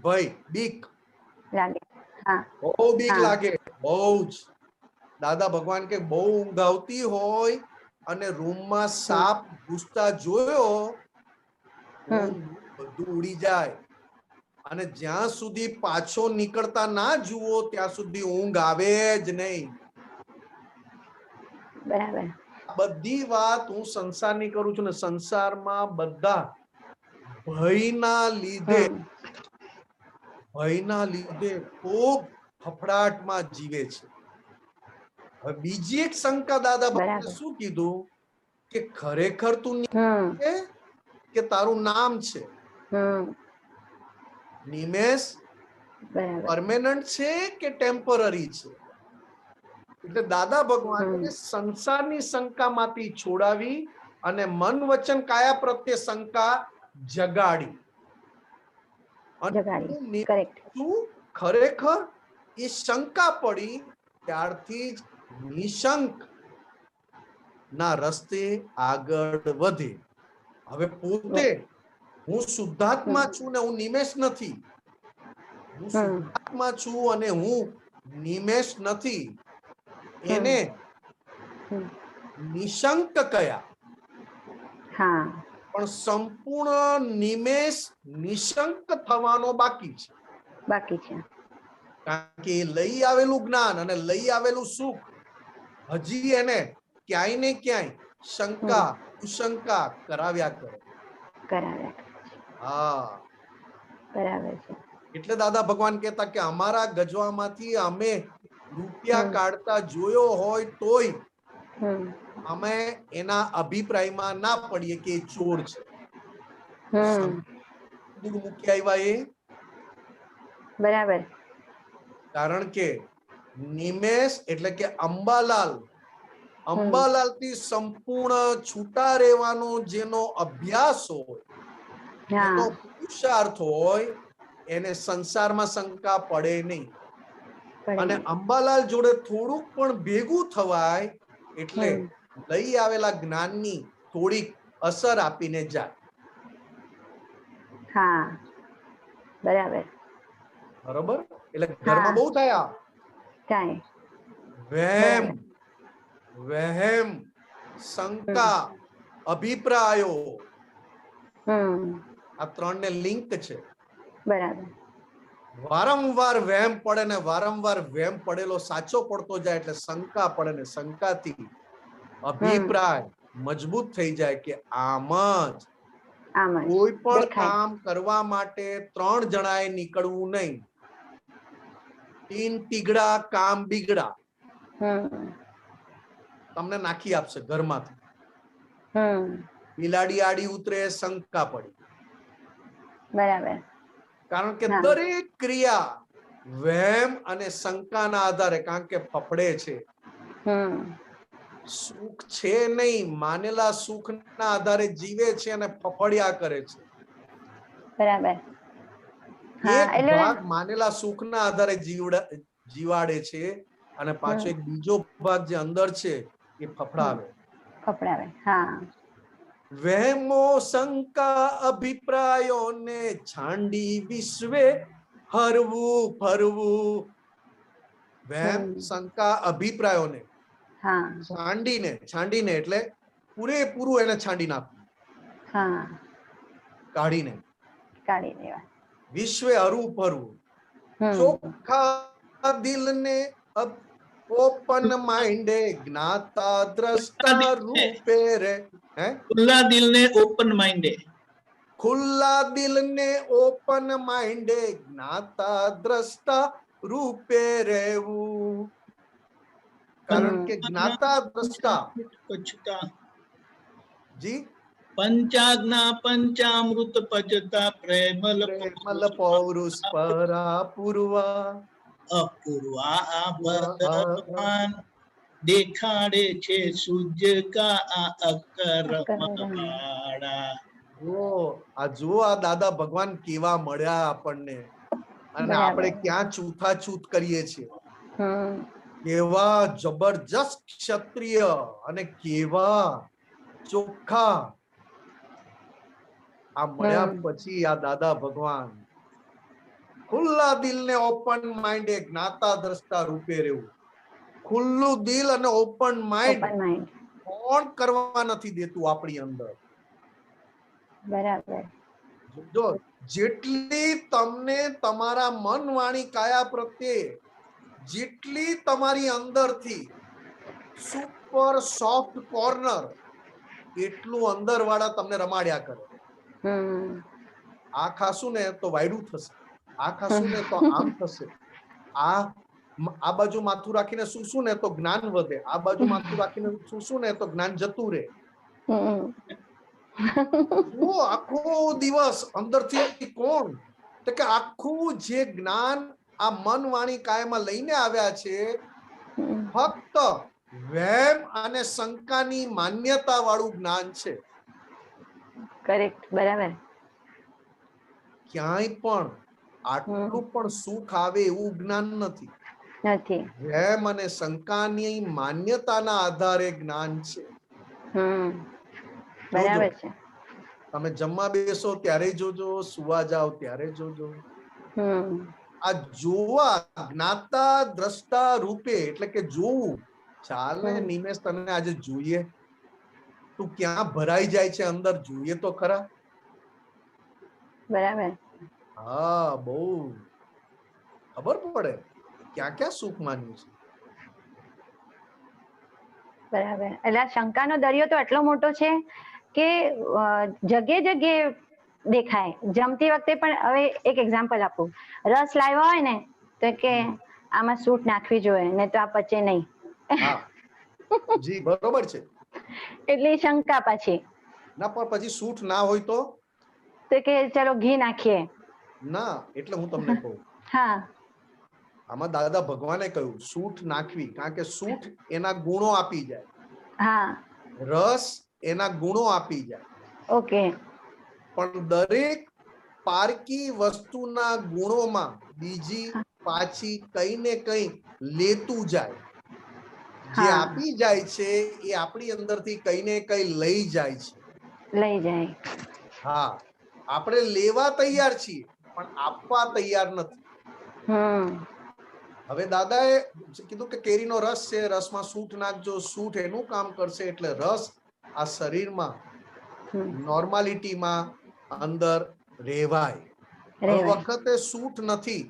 ભય બીક બહુ બીક લાગે, બહુ જ. દાદા ભગવાન કે બહુ ઊંઘ આવતી હોય અને રૂમમાં સાપ ઘૂસતા જોયો બધું ઉડી જાય અને જ્યાં સુધી પાછો નીકળતા ના જુઓ ત્યાં સુધી ઊંઘ આવે જ નહીં. બરાબર. બધી વાત હું સંસારની કરું છું ને સંસારમાં બધા ભયના લીધે ખૂબ ફફડાટમાં જીવે છે. હવે બીજી એક શંકા દાદા ભગવાને શું કીધું કે ખરેખર તું કે તારું નામ છે નિમેષ પરમેનન્ટ છે કે ટેમ્પરરી છે. એટલે દાદા ભગવાને સંસારની શંકામાંથી છોડાવી અને મન વચન કાયા પ્રત્યે શંકા જગાડી. ખરેખર એ શંકા પડી ત્યારથી જ નિશંક ના રસ્તે આગળ વધે. હવે પોતે હું શુદ્ધાત્મા છું ને હું નિમેષ નથી, હું શુદ્ધાત્મા છું અને હું નિમેષ નથી, એને નિશંક કયા. પણ સંપૂર્ણ નિમેષ નિશંક થવાનો બાકી છે. કારણ કે એ લઈ આવેલું જ્ઞાન અને લઈ આવેલું સુખ હજી એને ક્યાંય ને ક્યાંય શંકા કુશંકા કરાવ્યા કરે. હા, બરાબર છે. એટલે દાદા ભગવાન કહેતા કે અમારા ગજવામાંથી અમે રૂપિયા કાઢતા જોયો હોય તોય અમે એના અભિપ્રાયમાં ના પડીએ કે એ ચોર છે. મૂકી આવ્યા એ બરાબર. કારણ કે નિમેષ એટલે કે અંબાલાલ થી સંપૂર્ણ છૂટા રહેવાનો જેનો અભ્યાસ હોય, જેનો પુરુષાર્થ હોય, એને સંસારમાં શંકા પડે નહીં. અને અંબાલાલ જોડે થોડુંક પણ ભેગું થવાય એટલે લઈ આવેલા જ્ઞાનની થોડીક અસર આપીને જાય. હા, બરાબર. બરોબર. એટલે ઘરમાં બહુ થયા વહેમ, શંકા, અભિપ્રાયો, આ ત્રણ ને લિંક છે. બરાબર. વારંવાર વહેમ પડે ને વારંવાર વહેમ પડેલો સાચો પડતો જાય એટલે શંકા પડે ને શંકાથી અભિપ્રાય મજબૂત થઈ જાય કે આમ જ કોઈ પણ કામ કરવા માટે 3 જણાએ નીકળવું નહીં. 3 ટીગડા કામ બીગડા તમને નાખી આપશે ઘરમાંથી. બિલાડી આડી ઉતરે શંકા પડી. બરાબર. કારણ કે દરેક ક્રિયા વહેમ અને શંકાના આધારે, કારણ કે ફફડે છે, સુખ છે નહીં, માનેલા સુખના આધારે જીવે છે અને ફફડ્યા કરે છે. બરાબર. એક ભાગ માનેલા સુખના આધારે જીવાડે છે અને પાછો એક બીજો ભાગ જે અંદર છે એ ફફડાવે. હા. વહેમો શંકા અભિપ્રાયોને છાંડી વિશ્વે હરવું ફરવું. વહેમ શંકા અભિપ્રાયોને છાંડીને એટલે પૂરેપૂરું એને છાંડી નાખવું, કાઢીને વિશ્વે હરવું ફરવું. ચોખ્ખા દિલને ઓપન માઇન્ડે જ્ઞાતા દ્રષ્ટા રૂપે રે. ખુલ્લા દિલને ઓપન માઇન્ડે, ખુલ્લા દિલને ઓપન માઇન્ડે જ્ઞાતા દ્રષ્ટા રૂપે રહેવું. કારણ કે જ્ઞાતા દ્રષ્ટા જી પંચાજ્ઞા પંચામૃત પચતા પ્રેમલ પૌરુષ પરા પૂર્વા અપૂર્વા ભગવાન દેખાડે છે સૂર્ય કા અકર જુઓ આ દાદા ભગવાન કેવા મળ્યા આપણને અને આપણે ક્યાં છૂતાછૂત કરીએ છીએ. કેવા જબરજસ્ત ક્ષત્રિય અને કેવા ચોખ્ખા આ મળ્યા પછી આ દાદા ભગવાન ખુલ્લા દિલને ઓપન માઇન્ડે જ્ઞાતા દ્રષ્ટા રૂપે રહેવું. ખુલ્લું દિલ અને ઓપન માઇન્ડ કોણ કરવા નથી દેતું આપણી અંદર. બરાબર. જો જેટલી તમને તમારા મન વાણી કાયા પ્રત્યે જેટલી તમારી અંદરથી સુપર સોફ્ટ કોર્નર એટલું અંદર વાળા તમને રમાડ્યા કરે. આ ખાશું ને તો વાયડું થશે, આ ખાશું ને તો આમ થશે, આ બાજુ માથું રાખીને સૂશું ને તો જ્ઞાન વધે, આ બાજુ માથું રાખીને સૂશું ને તો જ્ઞાન જતું રહે. આખો દિવસ અંદરથી કોણ કે આખું જે જ્ઞાન આ મન વાણી કાયમાં લઈને આવ્યા છે ફક્ત વહેમ અને શંકાની માન્યતા વાળું જ્ઞાન છે. કરેક્ટ. બરાબર. ક્યાંય પણ આટલું પણ સુખ આવે એવું જ્ઞાન નથી. વહેમ અને શંકાની માન્યતાના આધારે જ્ઞાન છે. બરાબર છે. તમે જમવા બેસો ત્યારે જોજો, સુવા જાઓ ત્યારે જોજો. આ જોવા જ્ઞાતા દ્રષ્ટા રૂપે એટલે કે જોવું. ચાલે નિમેષ તને આજે જોઈએ, તું ક્યાં ભરાઈ જાય છે અંદર, જોઈએ તો ખરા. બરાબર. હા, બહુ ખબર પડે. ક્યાં ક્યાં સુખ માન્યું છે? બરાબર. એટલે આ શંકાનો દરિયો તો એટલો મોટો છે કે જગ્યે જગ્યે દેખાય. જમતી વખતે પણ હવે એક એક્ઝામ્પલ આપું. રસ લાવ્યો હોય ને તો કે આમાં સૂટ નાખવી જોઈએ ને તો આ પચે નહીં. હા જી બરોબર છે. એટલી શંકા પાછી. ના પણ પછી સૂટ ના હોય તો કે ચલો ઘી નાખીએ. ના, એટલે હું તમને કહું, હા આમાં દાદા ભગવાને કહ્યું સૂટ નાખવી, કારણ કે સૂટ એના ગુણો આપી જાય, હા રસ એના ગુણો આપી જાય. ઓકે. પણ દરેક પારકી વસ્તુના ગુણોમાં બીજી પાછી કઈ ને કઈ લેતું જાય. જે આપી જાય છે એ આપણી અંદરથી કઈ ને કઈ લઈ જાય છે. લઈ જાય. હા, આપણે લેવા તૈયાર છીએ પણ આપવા તૈયાર નથી. હવે દાદાએ કીધું કે કેરીનો રસ છે, રસમાં સૂટ નાખજો, સૂટ એનું કામ કરશે. એટલે રસ આ શરીરમાં નોર્માલિટીમાં અંદર રહેવાય. વખતે સૂટ નથી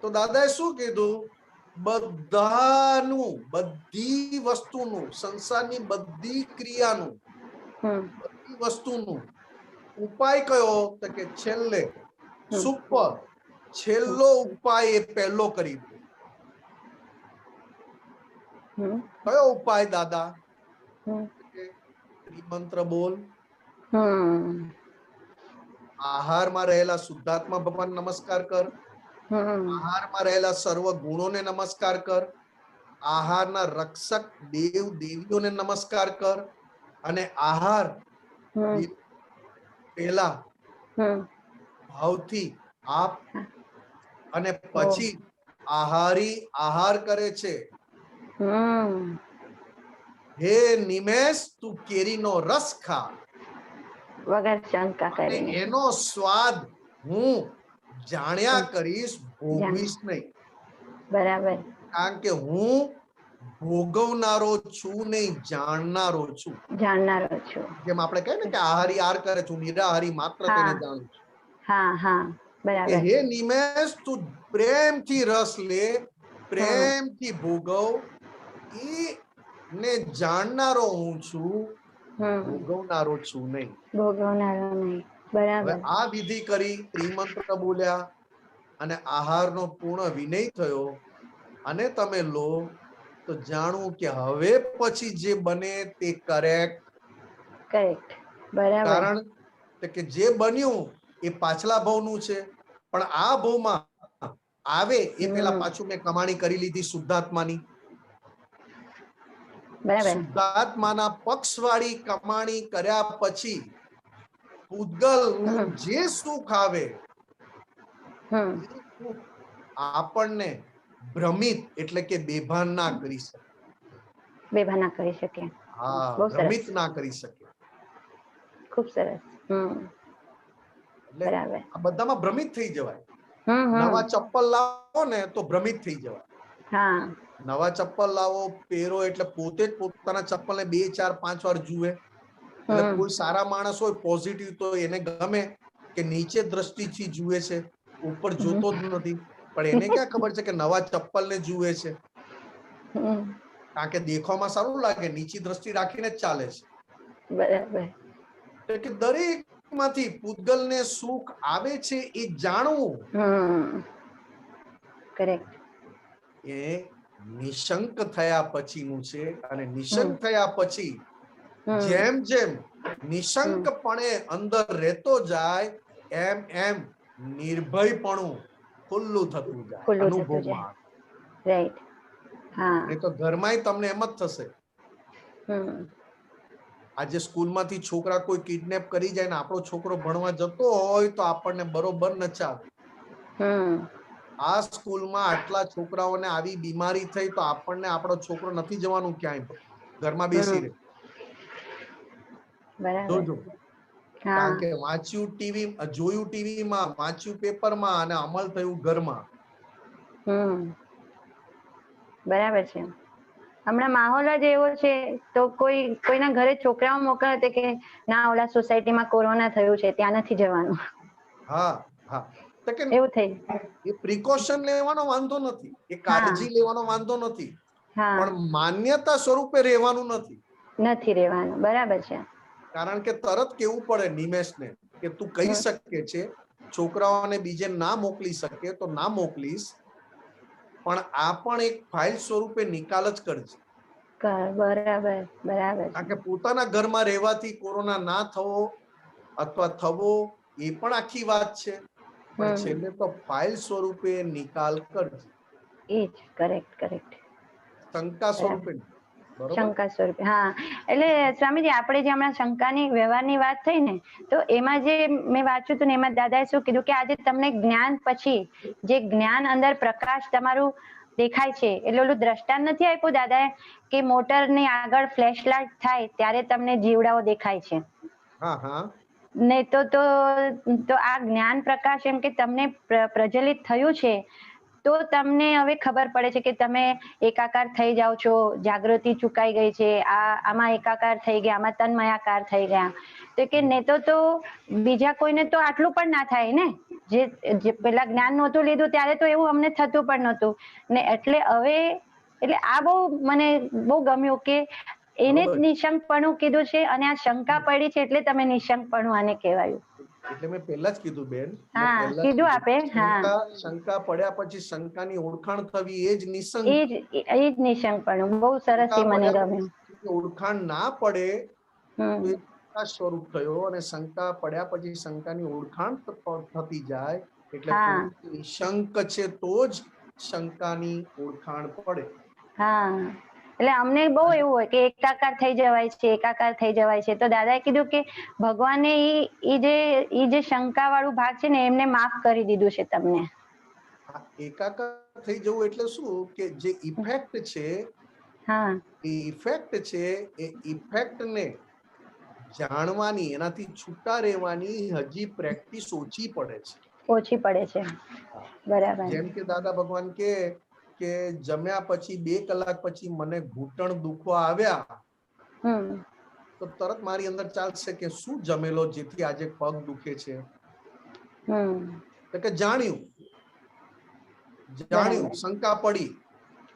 તો દાદાએ શું કીધું? બધાનું, બધી વસ્તુનું, સંસારની બધી ક્રિયાનું, બધી વસ્તુનું ઉપાય કયો? તો કે છેલ્લે સુપર છેલ્લો ઉપાય એ પહેલો કરી દો. કયો ઉપાય દાદા? મંત્ર બોલ. આહારમાં રહેલા શુદ્ધાત્મા ભગવાન નમસ્કાર કર. આહારમાં રહેલા સર્વ ગુણોને નમસ્કાર કર. આહારના રક્ષક દેવ દેવીઓને નમસ્કાર કર. અને આહાર પહેલા ભાવથી આપ. અને પછી આહારી આહાર કરે છે. હે નિમેષ, તું કેરીનો રસ ખા. વગર શંકા કરીને. એનો સ્વાદ હું જાણ્યા કરીશ, ભોગવીશ નહીં. બરાબર. કારણ કે હું ભોગવનારો છું નહીં, જાણનારો છું. જાણનારો છું. જેમ આપણે કહે ને કે આહારી આહાર કરે છું, નિરાહારી માત્ર તેને જાણું છું. હા હા બરાબર. હે નિમેષ, તું પ્રેમથી રસ લે, પ્રેમથી ભોગવ. એ ને જાણનારો હું છું, ભોગવનારો છું નહીં. ભોગવનારો નહીં. બરાબર. આ વિધિ કરી, ત્રિમંત્ર બોલ્યા અને આહારનો પૂર્ણ વિનય થયો અને તમે લો તો જાણવું કે હવે પછી જે બને તે કરેક્ટ. બરાબર. કારણ કે જે બન્યું એ પાછલા ભાવનું છે, પણ આ ભાવમાં આવે એ પેલા પાછું મેં કમાણી કરી લીધી શુદ્ધાત્માની. શુદ્ધાત્માના પક્ષવાળી કમાણી કર્યા પછી પૂતગલ જે સુખ આવે આપણને ભ્રમિત એટલે કે બેભાન ના કરી શકે. બેભાન ના કરી શકે. હા, ભ્રમિત ના કરી શકે. ખૂબ સરસ. બરાબર. આ બધામાં ભ્રમિત થઈ જવાય. નવા ચપ્પલ લાવો ને તો ભ્રમિત થઈ જવાય. હા, નવા ચપ્પલ લાવો, પહેરો એટલે પોતે જ પોતાના ચપ્પલને 2, 4, 5 વાર જુએ. એટલે કોઈ સારા માણસ હોય પોઝિટિવ તો એને ગમે કે નીચે દ્રષ્ટિથી જુએ છે, ઉપર જોતો જ નથી. પણ એને ક્યાં ખબર છે કે નવા ચપ્પલને જુએ છે. કારણ કે દેખાવમાં સારું લાગે, નીચી દ્રષ્ટિ રાખીને જ ચાલે છે. બરાબર. કે દરેક માંથી પૂતગલને સુખ આવે છે એ જાણવું. કરેક્ટ. એ નિશંક થયા પછીનું છે. અને નિશંક થયા પછી જેમ જેમ નિશંકપણે અંદર રહેતો જાય એમ એમ નિર્ભયપણું ખુલ્લું થતું જાય અનુભવમાં. રાઈટ. હા. એ તો ઘરમાં તમને એમ જ થશે. આજે સ્કૂલમાંથી છોકરા કોઈ કિડનેપ કરી જાય ને આપણો છોકરો ભણવા જતો હોય તો આપણને બરોબર નચાવે. આ સ્કૂલમાં આટલા છોકરાઓને આવી બીમારી થઈ તો આપણને આપણો છોકરો નથી જવાનું ક્યાંય, ઘરમાં બેસી રહે. જોજો. કારણ કે વાંચ્યું ટીવી, જોયું ટીવીમાં, વાંચ્યું પેપરમાં અને અમલ થયું ઘરમાં. બરાબર છે. હમણાં માહોલ જ એવો છે તો કોઈના ઘરે છોકરાઓ મોકલે કે ના ઓલા સોસાયટીમાં કોરોના થયું છે ત્યાં નથી જવાનું. હા હા. તો કે એવું થઈ એ પ્રિકોશન લેવાનો વાંધો નથી, એ કાળજી લેવાનો વાંધો નથી, હા પણ માન્યતા સ્વરૂપે રહેવાનું નથી. નથી રહેવાનું, બરાબર છે. કારણ કે તરત કેવું પડે નિમેશને કે તું કહી શકે છે છોકરાઓને બીજે ના મોકલી શકે તો ના મોકલીશ, પણ આ પણ એક ફાઇલ સ્વરૂપે નિકાલ જ કરજે. બરાબર બરાબર. કારણ કે પોતાના ઘરમાં રહેવાથી કોરોના ના થવો અથવા થવો એ પણ આખી વાત છે, પણ છેલ્લે તો ફાઇલ સ્વરૂપે નિકાલ કરજે. એ જ કરેક્ટ કરેક્ટ. શંકા સ્વરૂપે. શંકા સ્વરૂપે, હા. એટલે સ્વામીજી આપણે જે હમણાં શંકાની વ્યવહારની વાત થઈ ને, તો એમાં જે મેં વાંચ્યું હતું ને એમાં દાદાએ શું કીધું કે આજે તમને જ્ઞાન પછી જે જ્ઞાન અંદર પ્રકાશ તમારું દેખાય છે, એટલે ઓલું દ્રષ્ટાંત નથી આપ્યું દાદાએ કે મોટરની આગળ ફ્લેશ લાઇટ થાય ત્યારે તમને જીવડાઓ દેખાય છે. હા હા. નહીં તો આ જ્ઞાન પ્રકાશ એમ કે તમને પ્રજ્વલિત થયું છે, તો તમને હવે ખબર પડે છે કે તમે એકાકાર થઈ જાઓ છો, જાગૃતિ ચુકાઈ ગઈ છે, આમાં એકાકાર થઈ ગયા, આમાં તન્મયાકાર થઈ ગયા. તો કે નહીં તો બીજા કોઈને તો આટલું પણ ના થાય ને, જે પેલા જ્ઞાન નહોતું લીધું ત્યારે તો એવું અમને થતું પણ નહોતું ને. એટલે હવે એટલે આ બહુ મને બહુ ગમ્યું કે એને જ નિશંકપણું કીધું છે, અને આ શંકા પડી છે એટલે તમે નિશંકપણું આને કહેવાયું. એટલે મેં પહેલા જ કીધું બેન, હા કીધું આપે. હા, શંકા પડ્યા પછી શંકાની ઓળખાણ થવી એ જ નિશંક, એ જ નિશંકપણું. બહુ સરસ, એ મને ગમ્યું. ઓળખાણ ના પડે તો એ શંકા સ્વરૂપ થયો, અને શંકા પડ્યા પછી શંકાની ઓળખાણ થતી જાય એટલે નિશંક છે તો જ શંકાની ઓળખાણ પડે. હા, એટલે અમને બહુ એવું હોય કે એકાકાર થઈ જવાય છે, એકાકાર થઈ જવાય છે. તો દાદાએ કીધું કે ભગવાને ઈ જે શંકા વાળું ભાગ છે ને એમને માફ કરી દીધું છે તમને. એકાકાર થઈ જવું એટલે શું કે જે ઇફેક્ટ છે, એ ઇફેક્ટ છે, એ ઇફેક્ટ ને જાણવાની, એનાથી છૂટા રહેવાની હજી પ્રેક્ટિસ ઓછી પડે છે. ઓછી પડે છે, બરાબર. જેમ કે દાદા ભગવાન કે જમ્યા પછી 2 કલાક પછી મને ઘૂંટણ દુખવા આવ્યા, તો તરત મારી અંદર ચાલશે કે શું જમેલો જેથી આજે પગ દુખે છે. તો કે જાણ્યું, શંકા પડી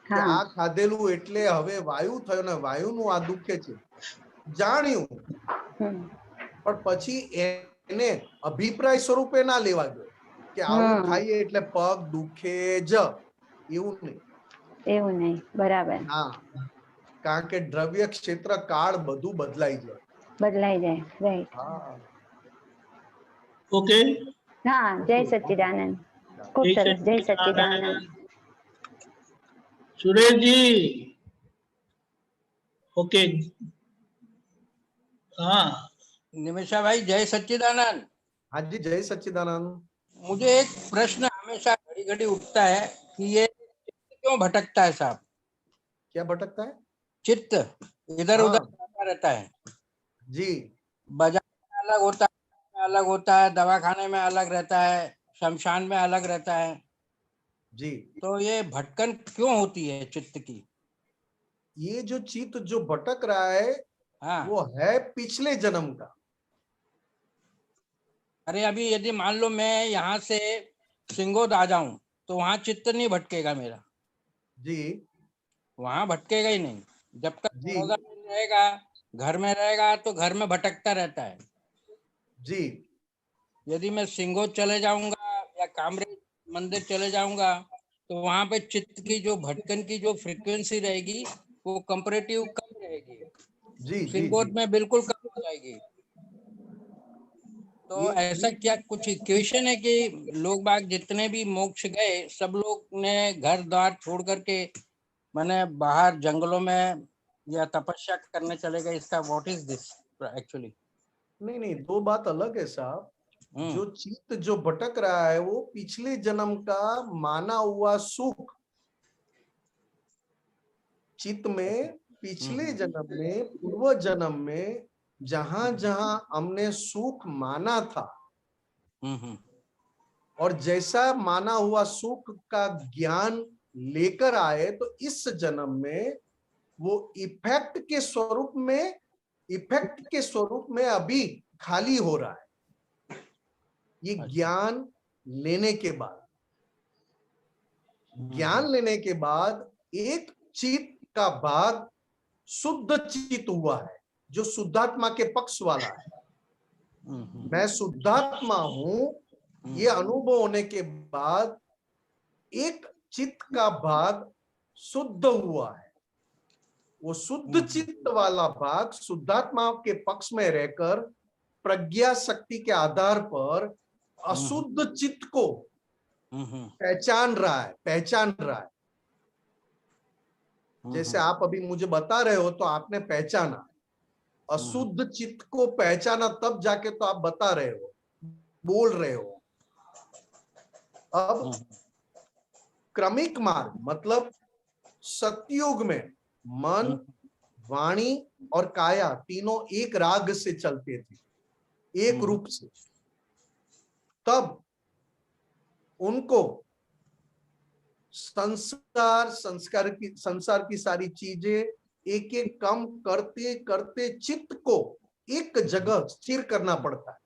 કે આ ખાધેલું એટલે હવે વાયુ થયો ને વાયુનું આ દુખે છે, જાણ્યું. પણ પછી એને અભિપ્રાય સ્વરૂપે ના લેવા દો કે આવું ખાઈએ એટલે પગ દુખે જ, એવું નહીં. એવું નહીં, બરાબર. હા, કારણ કે દ્રવ્ય ક્ષેત્ર કાળ બધું બદલાઈ જાય. રાઈટ. હા. ઓકે. હા, જય સચ્ચિદાનંદ. ખૂબ સરસ, જય સચ્ચિદાનંદ. સુરેશજી, ओके. हाँ निमिषा भाई, जय सच्चिदानंद. हाँ जी, जय सच्चिदानंद. मुझे एक प्रश्न हमेशा घड़ी घड़ी उठता है कि ये क्यों भटकता है साहब? क्या भटकता है? चित्त इधर उधर जाता रहता है जी. बाजार में अलग होता है, दवाखाने में अलग रहता है, शमशान में अलग रहता है जी. तो ये भटकन क्यों होती है चित्त की? ये जो चित्त जो भटक रहा है, वो है पिछले जन्म का. अरे अभी यदि मान लो मैं यहाँ से सिंगोद आ जाऊं तो वहां चित्त नहीं भटकेगा मेरा जी, वहां भटकेगा ही नहीं. जब तक बड़ौदा में रहेगा, घर में रहेगा तो घर में भटकता रहता है जी. यदि मैं सिंगोद चले जाऊंगा या कामरे मंदिर चले जाऊंगा तो वहां पे चित्त की जो भटकन की जो फ्रीक्वेंसी रहेगी वो कंपैरेटिव कम रहेगी. जी. सिंगोद में बिल्कुल कम हो जाएगी. तो ऐसा क्या कुछ इक्वेशन है कि लोग बाग जितने भी मोक्ष गए सब लोग ने घर द्वार छोड़ करके मैंने बाहर जंगलों में या तपस्या करने चले गए? इसका व्हाट इज दिस एक्चुअली? नहीं, 2 बात अलग है साहब. जो चित्त जो भटक रहा है वो पिछले जन्म का माना हुआ सुख, चित्त में पिछले जन्म में, पूर्व जन्म में जहां जहां हमने सुख माना था और जैसा माना हुआ सुख का ज्ञान लेकर आए तो इस जन्म में वो इफेक्ट के स्वरूप में अभी खाली हो रहा है. ये ज्ञान लेने के बाद, ज्ञान लेने के बाद एक चित्त का भाग शुद्ध चित्त हुआ है, जो शुद्धात्मा के पक्ष वाला है। मैं शुद्धात्मा हूं, ये अनुभव होने के बाद एक चित्त का भाग शुद्ध हुआ है। वो शुद्ध चित्त वाला भाग शुद्धात्मा के पक्ष में रहकर प्रज्ञा शक्ति के आधार पर अशुद्ध चित्त को पहचान रहा है। जैसे आप अभी मुझे बता रहे हो तो आपने पहचाना, अशुद्ध चित्त को पहचाना, तब जाके तो आप बता रहे हो, बोल रहे हो। अब क्रमिक मार्ग मतलब सतयुग में मन, वाणी और काया तीनों एक राग से चलते थे, एक रूप से। तब उनको संसार की सारी चीजें एक एक कम करते करते चित्त को एक जगह स्थिर करना पड़ता है।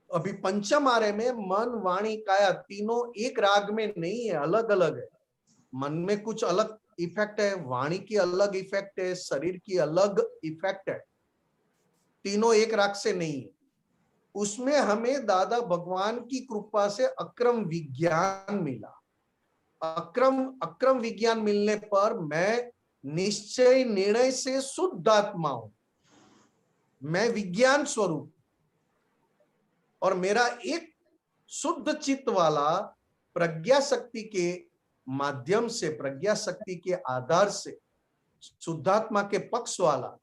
अभी पंचम आरे में मन, वाणी, काया तीनों एक राग में नहीं है, अलग अलग है। मन में कुछ अलग इफेक्ट है, वाणी की अलग इफेक्ट है, शरीर की अलग इफेक्ट है, तीनों एक राग से नहीं है। उसमें हमें दादा भगवान की कृपा से अक्रम विज्ञान मिला। अक्रम विज्ञान मिलने पर मैं निश्चय निर्णय से शुद्ध आत्मा हूं, मैं विज्ञान स्वरूप, और मेरा एक शुद्ध चित्त वाला प्रज्ञा शक्ति के माध्यम से, प्रज्ञा शक्ति के आधार से शुद्धात्मा के पक्ष वाला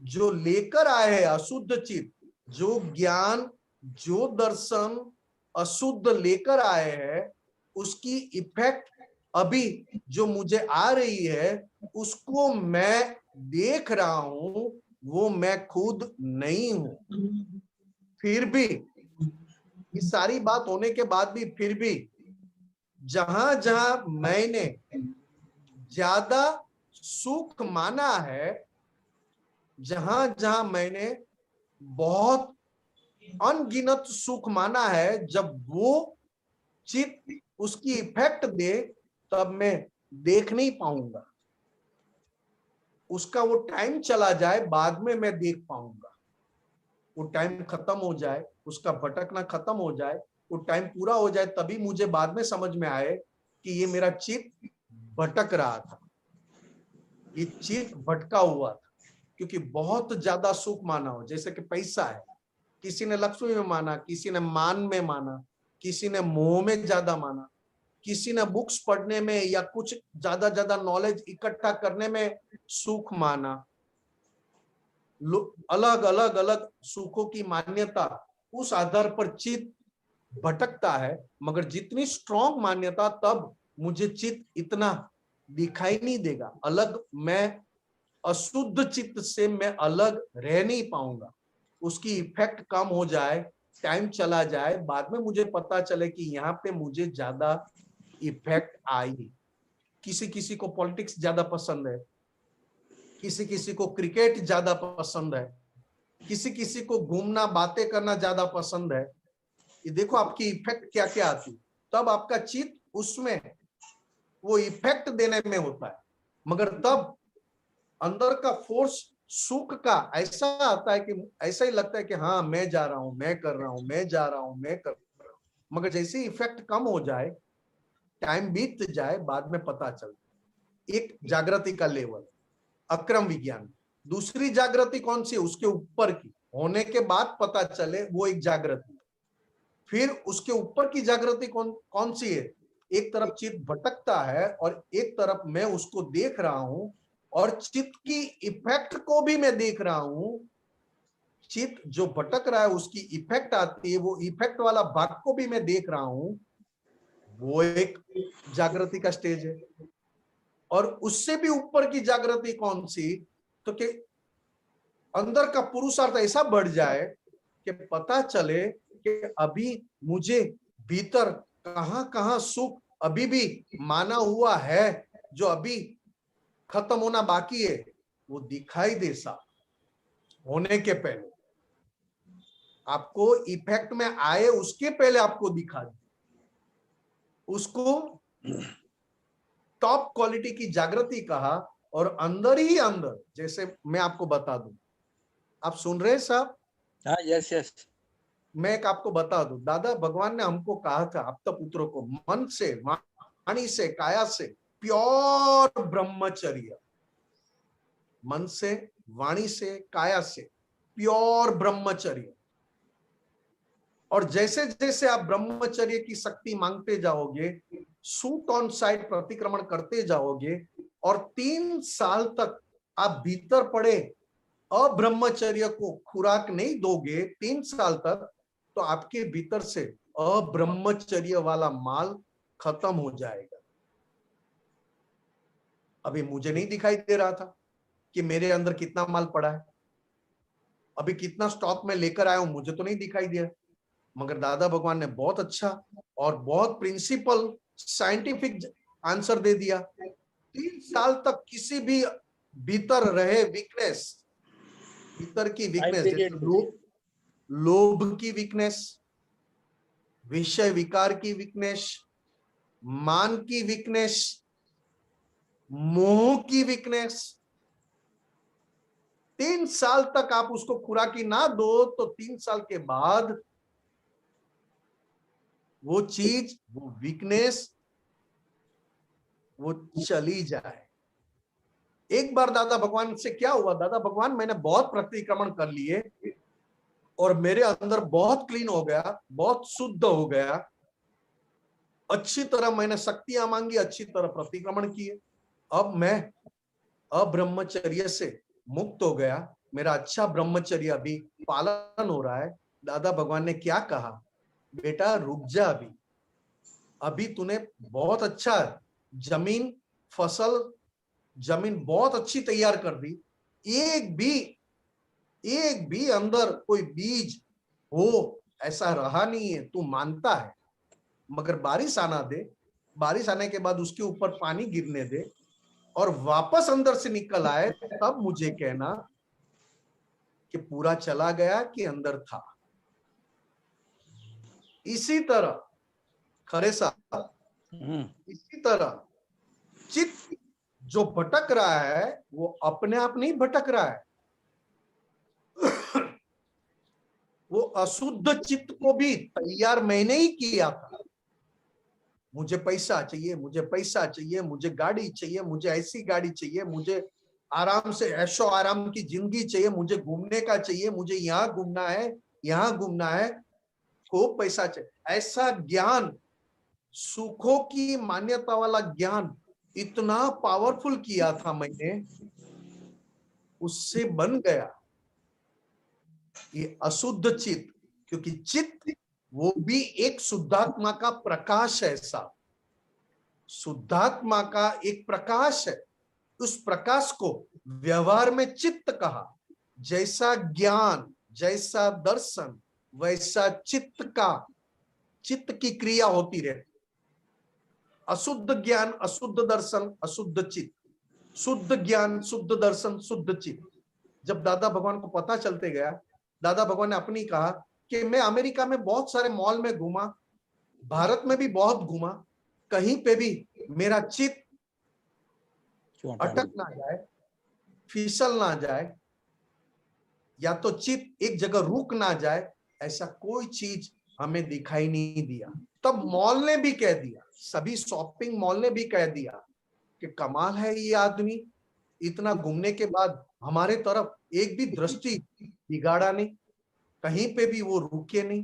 जो लेकर आए है अशुद्ध चित्त, जो ज्ञान, जो दर्शन अशुद्ध लेकर आए हैं, उसकी इफेक्ट अभी जो मुझे आ रही है उसको मैं देख रहा हूं, वो मैं खुद नहीं हूं। फिर भी ये सारी बात होने के बाद भी फिर भी जहां जहां मैंने ज्यादा सुख माना है, जहां जहां मैंने बहुत अनगिनत सुख माना है, जब वो चित्त उसकी इफेक्ट दे तब मैं देख नहीं पाऊंगा। उसका वो टाइम चला जाए, बाद में मैं देख पाऊंगा। वो टाइम खत्म हो जाए, उसका भटकना खत्म हो जाए, वो टाइम पूरा हो जाए, तभी मुझे बाद में समझ में आए कि ये मेरा चित्त भटक रहा था, ये चित्त भटका हुआ था, क्योंकि बहुत ज्यादा सुख माना हो। जैसे कि पैसा है, किसी ने लक्ष्मी में माना, किसी ने मान में माना, किसी ने मोह में ज्यादा माना, किसी ने बुक्स पढ़ने में या कुछ ज्यादा नॉलेज इकट्ठा करने में सुख माना। अलग अलग सुखों की मान्यता, उस आधार पर चित्त भटकता है। मगर जितनी स्ट्रॉन्ग मान्यता, तब मुझे चित्त इतना दिखाई नहीं देगा। अलग मैं अशुद्ध चित्त से मैं अलग रह नहीं पाऊंगा। उसकी इफेक्ट कम हो जाए, टाइम चला जाए, बाद में मुझे पता चले कि यहाँ पे मुझे ज्यादा इफेक्ट आई। किसी किसी को पॉलिटिक्स ज्यादा पसंद है, किसी किसी को क्रिकेट ज्यादा पसंद है, किसी किसी को घूमना, बातें करना ज्यादा पसंद है। ये देखो आपकी इफेक्ट क्या क्या आती, तब आपका चित्त उसमें वो इफेक्ट देने में होता है। मगर तब अंदर का फोर्स सुख का ऐसा आता है कि ऐसा ही लगता है कि हाँ मैं जा रहा हूं, मैं कर रहा हूं, मैं जा रहा हूं, मैं कर रहा हूं। मगर जैसे इफेक्ट कम हो जाए, टाइम बीत जाए, बाद में पता चलता। एक जागृति का लेवल अक्रम विज्ञान। दूसरी जागृति कौन सी है? उसके ऊपर की होने के बाद पता चले, वो एक जागृति। फिर उसके ऊपर की जागृति कौन सी है? एक तरफ चित्त भटकता है और एक तरफ मैं उसको देख रहा हूं, और चित्त की इफेक्ट को भी मैं देख रहा हूं। चित्त जो भटक रहा है उसकी इफेक्ट आती है, वो इफेक्ट वाला भाग को भी मैं देख रहा हूं। वो एक जागृति का स्टेज है। और उससे भी ऊपर की जागृति कौन सी? तो कि अंदर का पुरुषार्थ ऐसा बढ़ जाए कि पता चले कि अभी मुझे भीतर कहां कहां सुख अभी भी माना हुआ है, जो अभी खत्म होना बाकी है, वो दिखाई दे सा होने के पहले। आपको इफेक्ट में आए उसके पहले आपको दिखा दे, उसको टॉप क्वालिटी की जागृति कहा। और अंदर ही अंदर, जैसे मैं आपको बता दूं, आप सुन रहे हैं साहब? हाँ, यस यस। मैं एक आपको बता दूं, दादा भगवान ने हमको कहा था, आप तब पुत्रों को, मन से, वाणी से, काया से प्योर ब्रह्मचर्य, मन से, वाणी से, काया से प्योर ब्रह्मचर्य। और जैसे जैसे आप ब्रह्मचर्य की शक्ति मांगते जाओगे, सूट ऑन साइड प्रतिक्रमण करते जाओगे, और 3 साल तक आप भीतर पड़े अब्रह्मचर्य को खुराक नहीं दोगे 3 साल तक, तो आपके भीतर से अब्रह्मचर्य वाला माल खत्म हो जाएगा। अभी मुझे नहीं दिखाई दे रहा था कि मेरे अंदर कितना माल पड़ा है, अभी कितना स्टॉक में लेकर आया हूं, मुझे तो नहीं दिखाई दिया। मगर दादा भगवान ने बहुत अच्छा और बहुत प्रिंसिपल साइंटिफिक आंसर दे दिया। 3 साल तक किसी भी भीतर रहे वीकनेस, भीतर की वीकनेस, जैसे लोभ की वीकनेस, विषय विकार की वीकनेस, मान की वीकनेस, मोह की वीकनेस, 3 साल तक आप उसको खुराकी ना दो तो 3 साल के बाद वो चीज, वो वीकनेस, वो चली जाए। एक बार दादा भगवान से क्या हुआ, दादा भगवान मैंने बहुत प्रतिक्रमण कर लिए और मेरे अंदर बहुत क्लीन हो गया, बहुत शुद्ध हो गया, अच्छी तरह मैंने शक्तियां मांगी, अच्छी तरह प्रतिक्रमण किए, अब मैं अब्रह्मचर्य से मुक्त हो गया, मेरा अच्छा ब्रह्मचर्य अभी पालन हो रहा है। दादा भगवान ने क्या कहा, बेटा रुक जा, अभी तूने बहुत अच्छा जमीन, फसल, जमीन बहुत अच्छी तैयार कर दी, एक भी अंदर कोई बीज हो ऐसा रहा नहीं है, तू मानता है, मगर बारिश आना दे, बारिश आने के बाद उसके ऊपर पानी गिरने दे और वापस अंदर से निकल आए, तब मुझे कहना कि पूरा चला गया कि अंदर था। इसी तरह खरे साहब, इसी तरह चित्त जो भटक रहा है वो अपने आप नहीं भटक रहा है, वो अशुद्ध चित्त को भी तैयार मैंने ही किया था। मुझे पैसा चाहिए, मुझे पैसा चाहिए, मुझे गाड़ी चाहिए, मुझे ऐसी गाड़ी चाहिए, मुझे आराम से ऐशो आराम की जिंदगी चाहिए, मुझे घूमने का चाहिए, मुझे यहाँ घूमना है, यहाँ घूमना है, खूब पैसा चाहिए, ऐसा ज्ञान, सुखों की मान्यता वाला ज्ञान इतना पावरफुल किया था मैंने, उससे बन गया ये अशुद्ध चित्त। क्योंकि चित्त वो भी एक शुद्धात्मा का प्रकाश है, ऐसा शुद्धात्मा का एक प्रकाश है, उस प्रकाश को व्यवहार में चित्त कहा। जैसा ज्ञान, जैसा दर्शन, वैसा चित्त की क्रिया होती रहती। अशुद्ध ज्ञान, अशुद्ध दर्शन, अशुद्ध चित्त, शुद्ध ज्ञान, शुद्ध दर्शन, शुद्ध चित्त। जब दादा भगवान को पता चलते गया, दादा भगवान ने अपनी कहा कि मैं अमेरिका में बहुत सारे मॉल में घूमा, भारत में भी बहुत घूमा, कहीं पे भी मेरा चित्त अटक ना जाए, फिसल ना जाए, या तो चित्त एक जगह रुक ना जाए, ऐसा कोई चीज हमें दिखाई नहीं दिया। तब मॉल ने भी कह दिया, सभी शॉपिंग मॉल ने भी कह दिया कि कमाल है ये आदमी, इतना घूमने के बाद हमारे तरफ एक भी दृष्टि बिगाड़ा नहीं, कहीं पे भी वो रुके नहीं,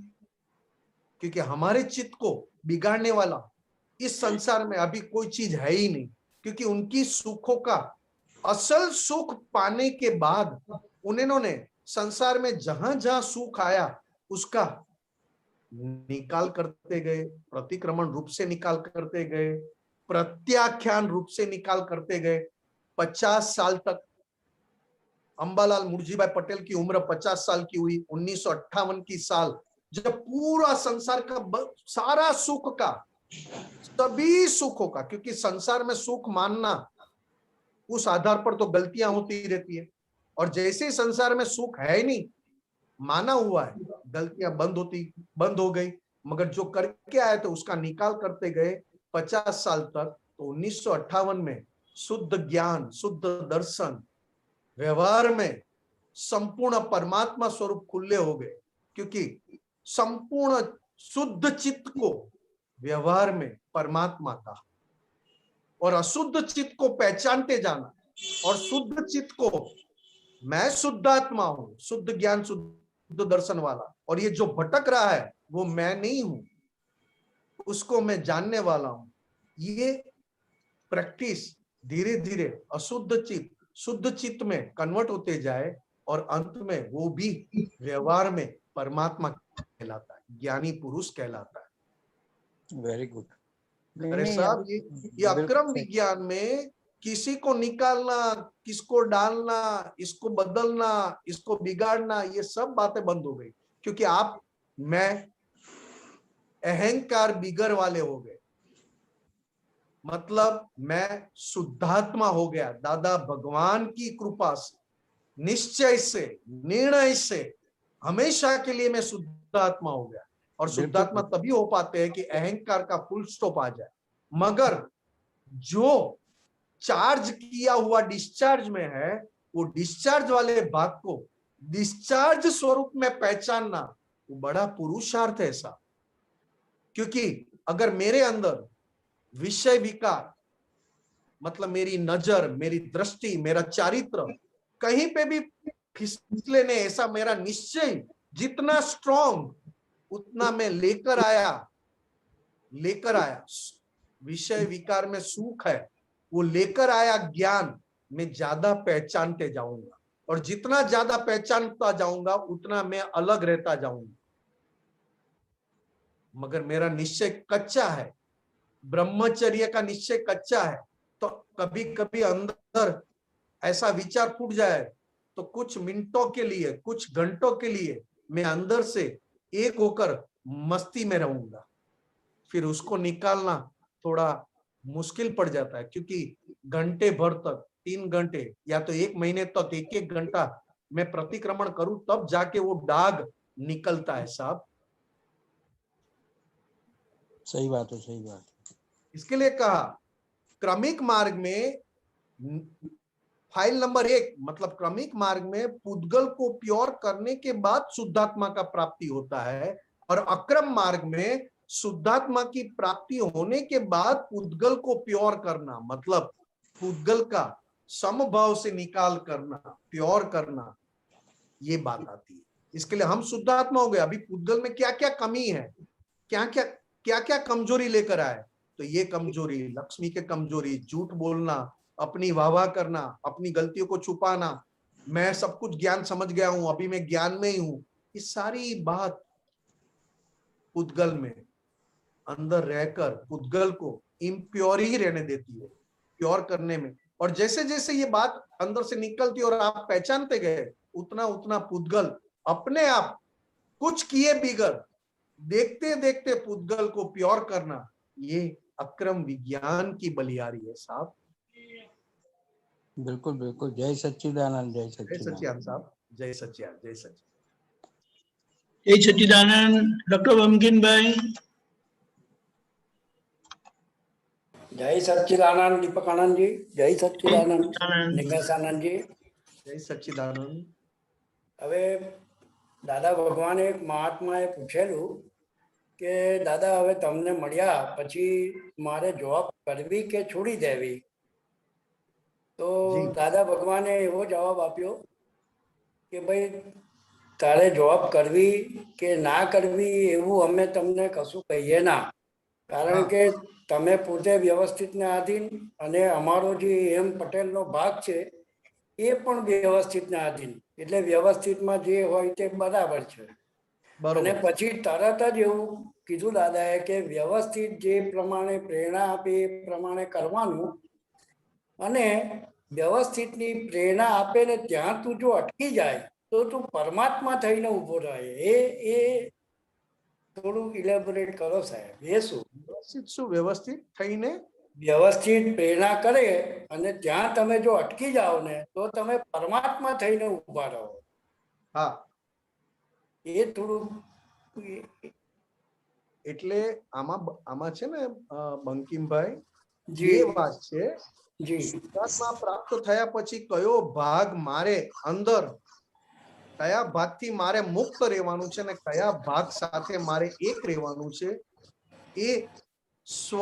क्योंकि हमारे चित्त को बिगाड़ने वाला इस संसार में अभी कोई चीज है ही नहीं। क्योंकि उनकी सुखों का असल सुख पाने के बाद उन्होंने संसार में जहां जहां सुख आया उसका निकाल करते गए, प्रतिक्रमण रूप से निकाल करते गए, प्रत्याख्यान रूप से निकाल करते गए। 50 साल तक अंबालाल मुर्जीभाई पटेल की उम्र 50 साल की हुई 1958 की साल, जब पूरा संसार का सारा सुख का, सभी सुखों का, क्योंकि संसार में सुख मानना उस आधार पर तो गलतियां होती रहती है, और जैसे संसार में सुख है नहीं, माना हुआ है, गलतियां बंद हो गई, मगर जो करके आए थे उसका निकाल करते गए 50 साल तक। तो 1958 में शुद्ध ज्ञान, शुद्ध दर्शन, व्यवहार में संपूर्ण परमात्मा स्वरूप खुले हो गए, क्योंकि संपूर्ण शुद्ध चित्त को व्यवहार में परमात्मा का, और अशुद्ध चित्त को पहचानते जाना, और शुद्ध चित्त को मैं शुद्धात्मा हूं, शुद्ध ज्ञान, शुद्ध दर्शन वाला, और ये जो भटक रहा है वो मैं नहीं हूं, उसको मैं जानने वाला हूं। ये प्रैक्टिस धीरे धीरे अशुद्ध चित्त शुद्ध चित्त में कन्वर्ट होते जाए, और अंत में वो भी व्यवहार में परमात्मा कहलाता है, ज्ञानी पुरुष कहलाता है। Very good. अरे साहब, ये अक्रम विज्ञान में किसी को निकालना, किसको डालना, इसको बदलना, इसको बिगाड़ना, ये सब बातें बंद हो गई, क्योंकि आप मैं अहंकार बिगर वाले हो गए। मतलब मैं शुद्धात्मा हो गया दादा भगवान की कृपा से, निश्चय से, निर्णय से, हमेशा के लिए मैं शुद्धात्मा हो गया। और शुद्धात्मा तभी हो पाते हैं कि अहंकार का फुल स्टॉप आ जाए। मगर जो चार्ज किया हुआ डिस्चार्ज में है, वो डिस्चार्ज वाले भाग को डिस्चार्ज स्वरूप में पहचानना वो बड़ा पुरुषार्थ है साहब। क्योंकि अगर मेरे अंदर विषय विकार, मतलब मेरी नजर, मेरी दृष्टि, मेरा चारित्र कहीं पे भी फिसले नहीं, ऐसा मेरा निश्चय जितना स्ट्रॉन्ग, उतना मैं लेकर आया विषय विकार में सुख है, वो लेकर आया ज्ञान में ज्यादा पहचानते जाऊंगा, और जितना ज्यादा पहचानता जाऊंगा उतना मैं अलग रहता जाऊंगा। मगर मेरा निश्चय कच्चा है, ब्रह्मचर्य का निश्चय कच्चा है, तो कभी कभी अंदर ऐसा विचार फूट जाए तो कुछ मिनटों के लिए, कुछ घंटों के लिए मैं अंदर से एक होकर मस्ती में रहूंगा। फिर उसको निकालना थोड़ा मुश्किल पड़ जाता है, क्योंकि घंटे भर तक, 3 घंटे या तो 1 महीने तक 1-1 घंटा मैं प्रतिक्रमण करूं, तब जाके वो दाग निकलता है साहब। सही बात है, सही बात है। इसके लिए कहा क्रमिक मार्ग में फाइल नंबर 1, मतलब क्रमिक मार्ग में पुद्गल को प्योर करने के बाद शुद्धात्मा का प्राप्ति होता है, और अक्रम मार्ग में शुद्धात्मा की प्राप्ति होने के बाद पुद्गल को प्योर करना, मतलब पुद्गल का समभाव से निकाल करना, प्योर करना, ये बात आती है। इसके लिए हम शुद्धात्मा हो गए, अभी पुद्गल में क्या क्या कमी है, क्या क्या कमजोरी लेकर आए, तो ये कमजोरी, लक्ष्मी के कमजोरी, झूठ बोलना, अपनी वाह करना, अपनी गलतियों को छुपाना, मैं सब कुछ ज्ञान समझ गया हूं, अभी मैं ज्ञान में ही हूं, ये सारी बात पुद्गल में अंदर रहकर पुद्गल को इम्प्योर ही रहने देती है, प्योर करने में। और जैसे जैसे ये बात अंदर से निकलती और आप पहचानते गए, उतना उतना पुद्गल अपने आप कुछ किए बिगर, देखते देखते पुद्गल को प्योर करना, ये अक्रम विज्ञान की बलियारी है साहब। बिल्कुल बिल्कुल। जय सच्चिदानंद, जय सच्चिदानंद साहब, जय सच्चिदानंद, जय सच्चिदानंद, जय सच्चिदानंद। डॉक्टर बमकिन भाई। जय सच्चिदानंद दीपक आनंद जी, जय सच्चिदानंद निमेश आनंद जी, जय सच्चिदानंद। હવે દાદા ભગવાને એક મહાત્માએ પૂછેલું કે દાદા હવે તમને મળ્યા પછી મારે જોબ કરવી કે છોડી દેવી, તો દાદા ભગવાને એવો જવાબ આપ્યો કે ભાઈ તારે જોબ કરવી કે ના કરવી એવું અમે તમને કશું કહીએ ના, કારણ કે તમે પોતે વ્યવસ્થિતને આધીન અને અમારો જે એમ પટેલનો ભાગ છે એ પણ વ્યવસ્થિતને આધીન, એટલે વ્યવસ્થિતમાં જે હોય તે બરાબર છે। અને પછી તરત જ એવું કીધું દાદાએ કે વ્યવસ્થિત જે પ્રમાણે પ્રેરણા આપે એ પ્રમાણે કરવાનું, અને વ્યવસ્થિતની પ્રેરણા આપે ને ત્યાં તું જો અટકી જાય તો તું પરમાત્મા થઈને ઊભો રહે। એ થોડું ઇલેબોરેટ કરો સાહેબ, એ શું વ્યવસ્થિત થઈને વ્યવસ્થિત પ્રેરણા કરે અને ત્યાં તમે જો અટકી જાઓ ને તો તમે પરમાત્મા થઈને ઊભા રહો। હા, એ થોડું એટલે આમાં છે ને બંકિમભાઈ જી બે વાત છે. જી શુદ્ધાત્મા પ્રાપ્ત થયા પછી કયો ભાગ મારે અંદર, કયા ભાગથી મારે મુક્ત રહેવાનું છે ને કયા ભાગ સાથે મારે એક રહેવાનું છે, એ સ્વ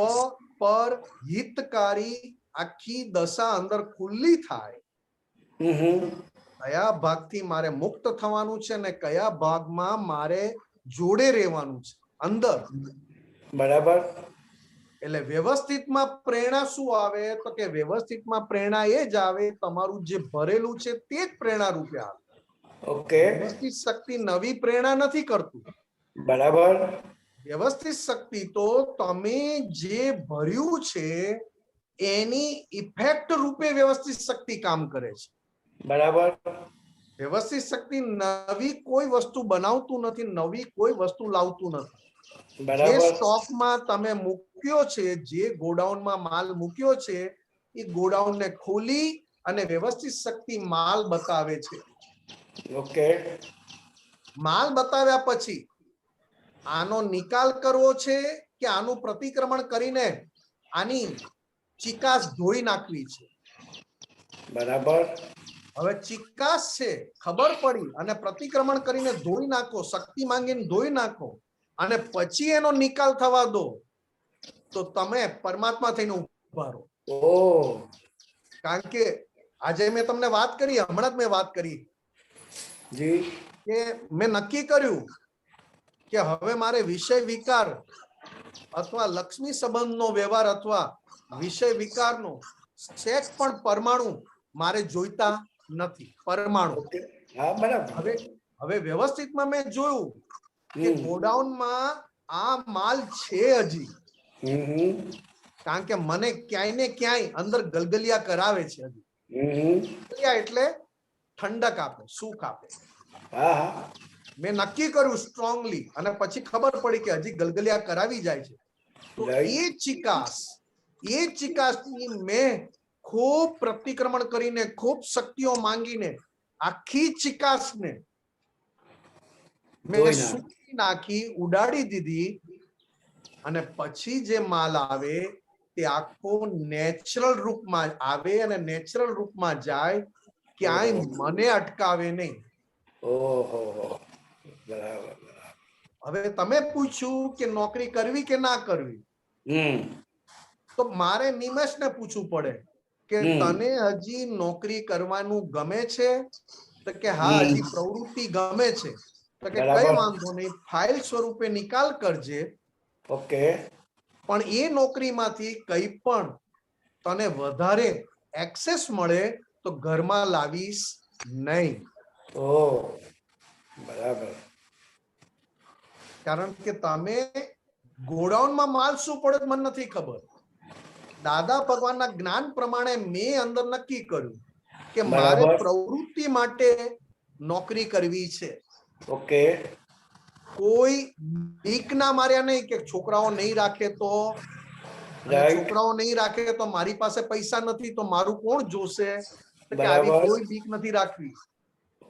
પર હિતકારી આખી દશા અંદર ખુલ્લી થાય. કયા ભાગથી મારે મુક્ત થવાનું છે ને કયા ભાગમાં મારે જોડે રહેવાનું છે અંદર. બરાબર. એટલે વ્યવસ્થિતમાં પ્રેરણા શું આવે તો કે વ્યવસ્થિતમાં પ્રેરણા એ જ આવે તમારું જે ભરેલું છે તે જ પ્રેરણા રૂપે આવે. ઓકે. વ્યવસ્થિત શક્તિ નવી પ્રેરણા નથી કરતું. બરાબર. વ્યવસ્થિત શક્તિ તો તમે જે ભર્યું છે એની ઇફેક્ટ રૂપે વ્યવસ્થિત શક્તિ કામ કરે છે. બરાબર. વ્યવસ્થિત શક્તિ નવી કોઈ વસ્તુ બનાવતું નથી, નવી કોઈ વસ્તુ લાવતું નથી. જે સ્ટોકમાં તમે મૂક્યો છે, જે ગોડાઉનમાં માલ મૂક્યો છે, એ ગોડાઉનને ખોલી અને વ્યવસ્થિત શક્તિ માલ બતાવે છે. ઓકે. માલ બતાવ્યા પછી આનો નિકાલ કરવો છે કે આનું પ્રતિક્રમણ કરીને આની ચિકાસ ધોઈ નાખવી છે. બરાબર. હવે ચિકાસ છે ખબર પડી અને પ્રતિક્રમણ કરીને ધોઈ નાખો, શક્તિ માંગીને ધોઈ નાખો અને પછી એનો નિકાલ થવા દો તો તમે પરમાત્મા થઈને ઉભા રહો. કારણ કે આજે મેં તમને વાત કરી, હમણાં જ મેં વાત કરી જી કે મેં નક્કી કર્યું કે હવે મારે વિષય વિકાર અથવા લક્ષ્મી સંબંધનો વ્યવહાર અથવા વિષય વિકારનો સેટ પણ પરમાણુ મારે જોઈતા નથી. પરમાણુ હવે વ્યવસ્થિતમાં મેં જોયું કે ગોડાઉનમાં આ માલ છે હજી, કારણ કે મને ક્યાંય ને ક્યાંય અંદર ગલગલિયા કરાવે છે. હજી એટલે ઠંડક આપે, સુખ આપે. મેં નક્કી કર્યું સ્ટ્રોંગલી અને પછી ખબર પડી કે હજી ગલગલિયા કરાવી જાય છે. તો એ ચિકાસની મેં ખૂબ પ્રતિક્રમણ કરીને, ખૂબ શક્તિઓ માંગીને આખી ચિકાસને મેં સૂકી નાખી, ઉડાડી દીધી અને પછી જે માલ આવે તે આખો નેચરલ રૂપમાં આવે અને નેચરલ રૂપમાં જાય, ક્યાંય મને અટકાવે નહીં. હવે તમે પૂછ્યું કે નોકરી કરવી કે ના કરવી, તો મારે નિમેશને પૂછવું પડે કે તને હજી નોકરી કરવાનું ગમે છે? તો કે હા, હજી પ્રવૃત્તિ ગમે છે. તો કે કઈ વાંધો નહીં, ફાઇલ સ્વરૂપે નિકાલ કરજે. ઓકે. પણ એ નોકરીમાંથી કઈ પણ તને વધારે એક્સેસ મળે તો ઘરમાં લાવીશ નહીં. બરાબર. કારણ કે તમે ગોડાઉનમાં માલ શું પડે મને નથી ખબર. દાદા ભગવાનના જ્ઞાન પ્રમાણે મેં અંદર નક્કી કર્યું કે મારે પ્રવૃત્તિ માટે નોકરી કરવી છે. ઓકે. કોઈ બીક ના માર્યા નહીં કે છોકરાઓ નહીં રાખે તો, છોકરાઓ નહીં રાખે તો મારી પાસે પૈસા નથી તો મારું કોણ જોશે, આવી કોઈ બીક નથી રાખવી.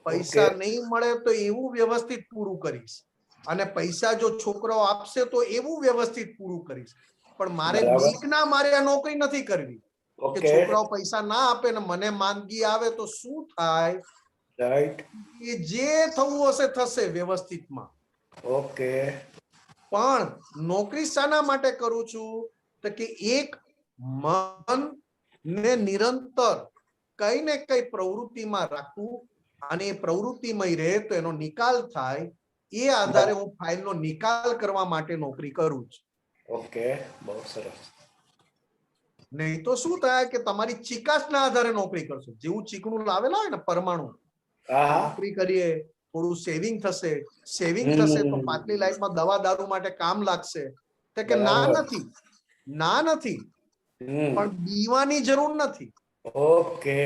પૈસા નહીં મળે તો એવું વ્યવસ્થિત પૂરું કરીશ અને પૈસા જો છોકરાઓ આપશે તો એવું વ્યવસ્થિત પૂરું કરીશ. પણ મારે બીક ના માર્યા નોકરી નથી કરવી કે છોકરાઓ પૈસા ના આપે ને મને માંદગી આવે તો શું થાય. જે થવું હશે થશે વ્યવસ્થિતમાં. ઓકે. પણ નોકરી શાના માટે કરું છું તો કે એક મન ને નિરંતર કઈ ને કઈ પ્રવૃત્તિમાં રાખવું અને એ પ્રવૃત્તિમય રહે તો એનો નિકાલ થાય. એ આધારે હું ફાઇલનો નિકાલ કરવા માટે નોકરી કરું છું. ઓકે, બહુ સરસ. નહીં તો શું થાય કે તમારી ચિકાસના આધારે નોકરી કરશો. જેવું ચીકણું લાવેલા હોય ને પરમાણુ, નોકરી કરીએ થોડું સેવિંગ થશે, સેવિંગ થશે તો પાછલી લાઈફમાં દવા દારૂ માટે કામ લાગશે. તો કે ના નથી, ના નથી, પણ બીવાની જરૂર નથી. ઓકે.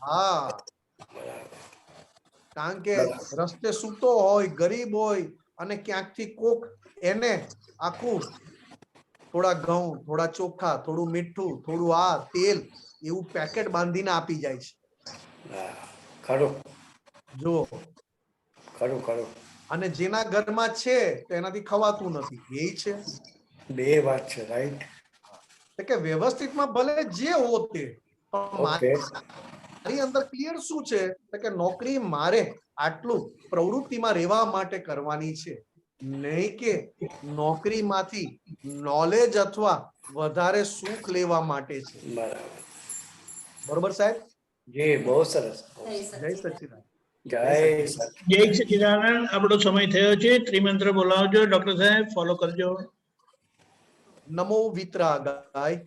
હા, કારણ કે રસ્તે સૂતો હોય, ગરીબ હોય અને ક્યાંકથી કોક એને આખું થોડા ઘઉં, થોડા ચોખા, થોડું મીઠું, થોડું આ તેલ એવું પેકેટ બાંધીને આપી જાય છે. ખરું. જો ખરું ખરું. અને જેના ઘરમાં છે તેનાથી ખવાતું નથી એ છે બે વાત છે રાઈટ એટલે કે વ્યવસ્થિતમાં ભલે જે હો તે પણ ઓકે મારી અંદર ક્લિયર શું છે કે નોકરી મારે આટલું પ્રવૃત્તિમાં રહેવા માટે કરવાની છે નહીં કે નોકરીમાંથી નોલેજ અથવા વધારે સુખ લેવા માટે છે બરાબર બરોબર સાહેબ જી બહુ સરસ જય સચિદાનંદ જય સચ જય સચિદાનંદ આપણો સમય થયો છે ત્રિમંત્ર બોલાવજો ડોક્ટર સાહેબ ફોલો કરજો નમો વિતરાગાય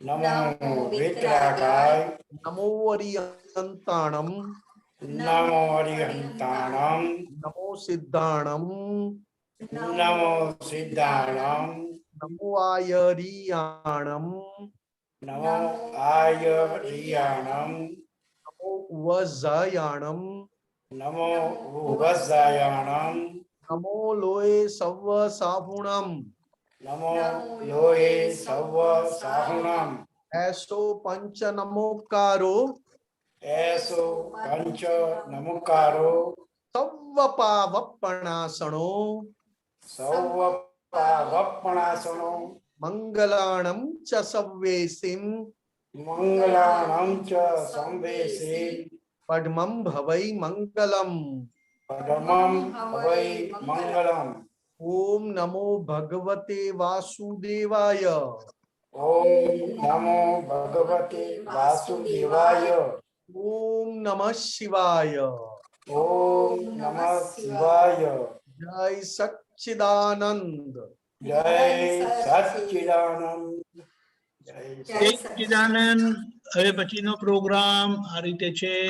નમો વિતરાગાય નમો અરિયંતાણમ નમો અરિહંતાણમ નમો સિદ્ધાણમ નમો સિદ્ધાણમ નમો આયરિયાણમ નમો આયરિયાણમ નમો ઉવઝાયાણમ નમો ઉવઝાયાણમ નમો લોય સવ સાહુણમ નમો લોહે સવ સાહુણમ એસો પંચ નમોકારો એસો પંચ નમુકારો સવ પાવપણાસણો સૌ પાવપણાસનો મંગલાણમ ચ સવ્યેસિમ મંગલાણં ચ સંવેશે પદ્મમ ભવૈ મંગલમ પરમં વૈ મંગલમ ઓમ નમો ભગવતે વાસુદેવાય ઓમ નમો ભગવતે વાસુદેવાય ઓમ નમઃ શિવાય ઓમ નમઃ શિવાય જય સચ્ચિદાનંદ જય સચ્ચિદાનંદ જય જય સચિદાનંદ હવે પછીનો પ્રોગ્રામ આ રીતે છે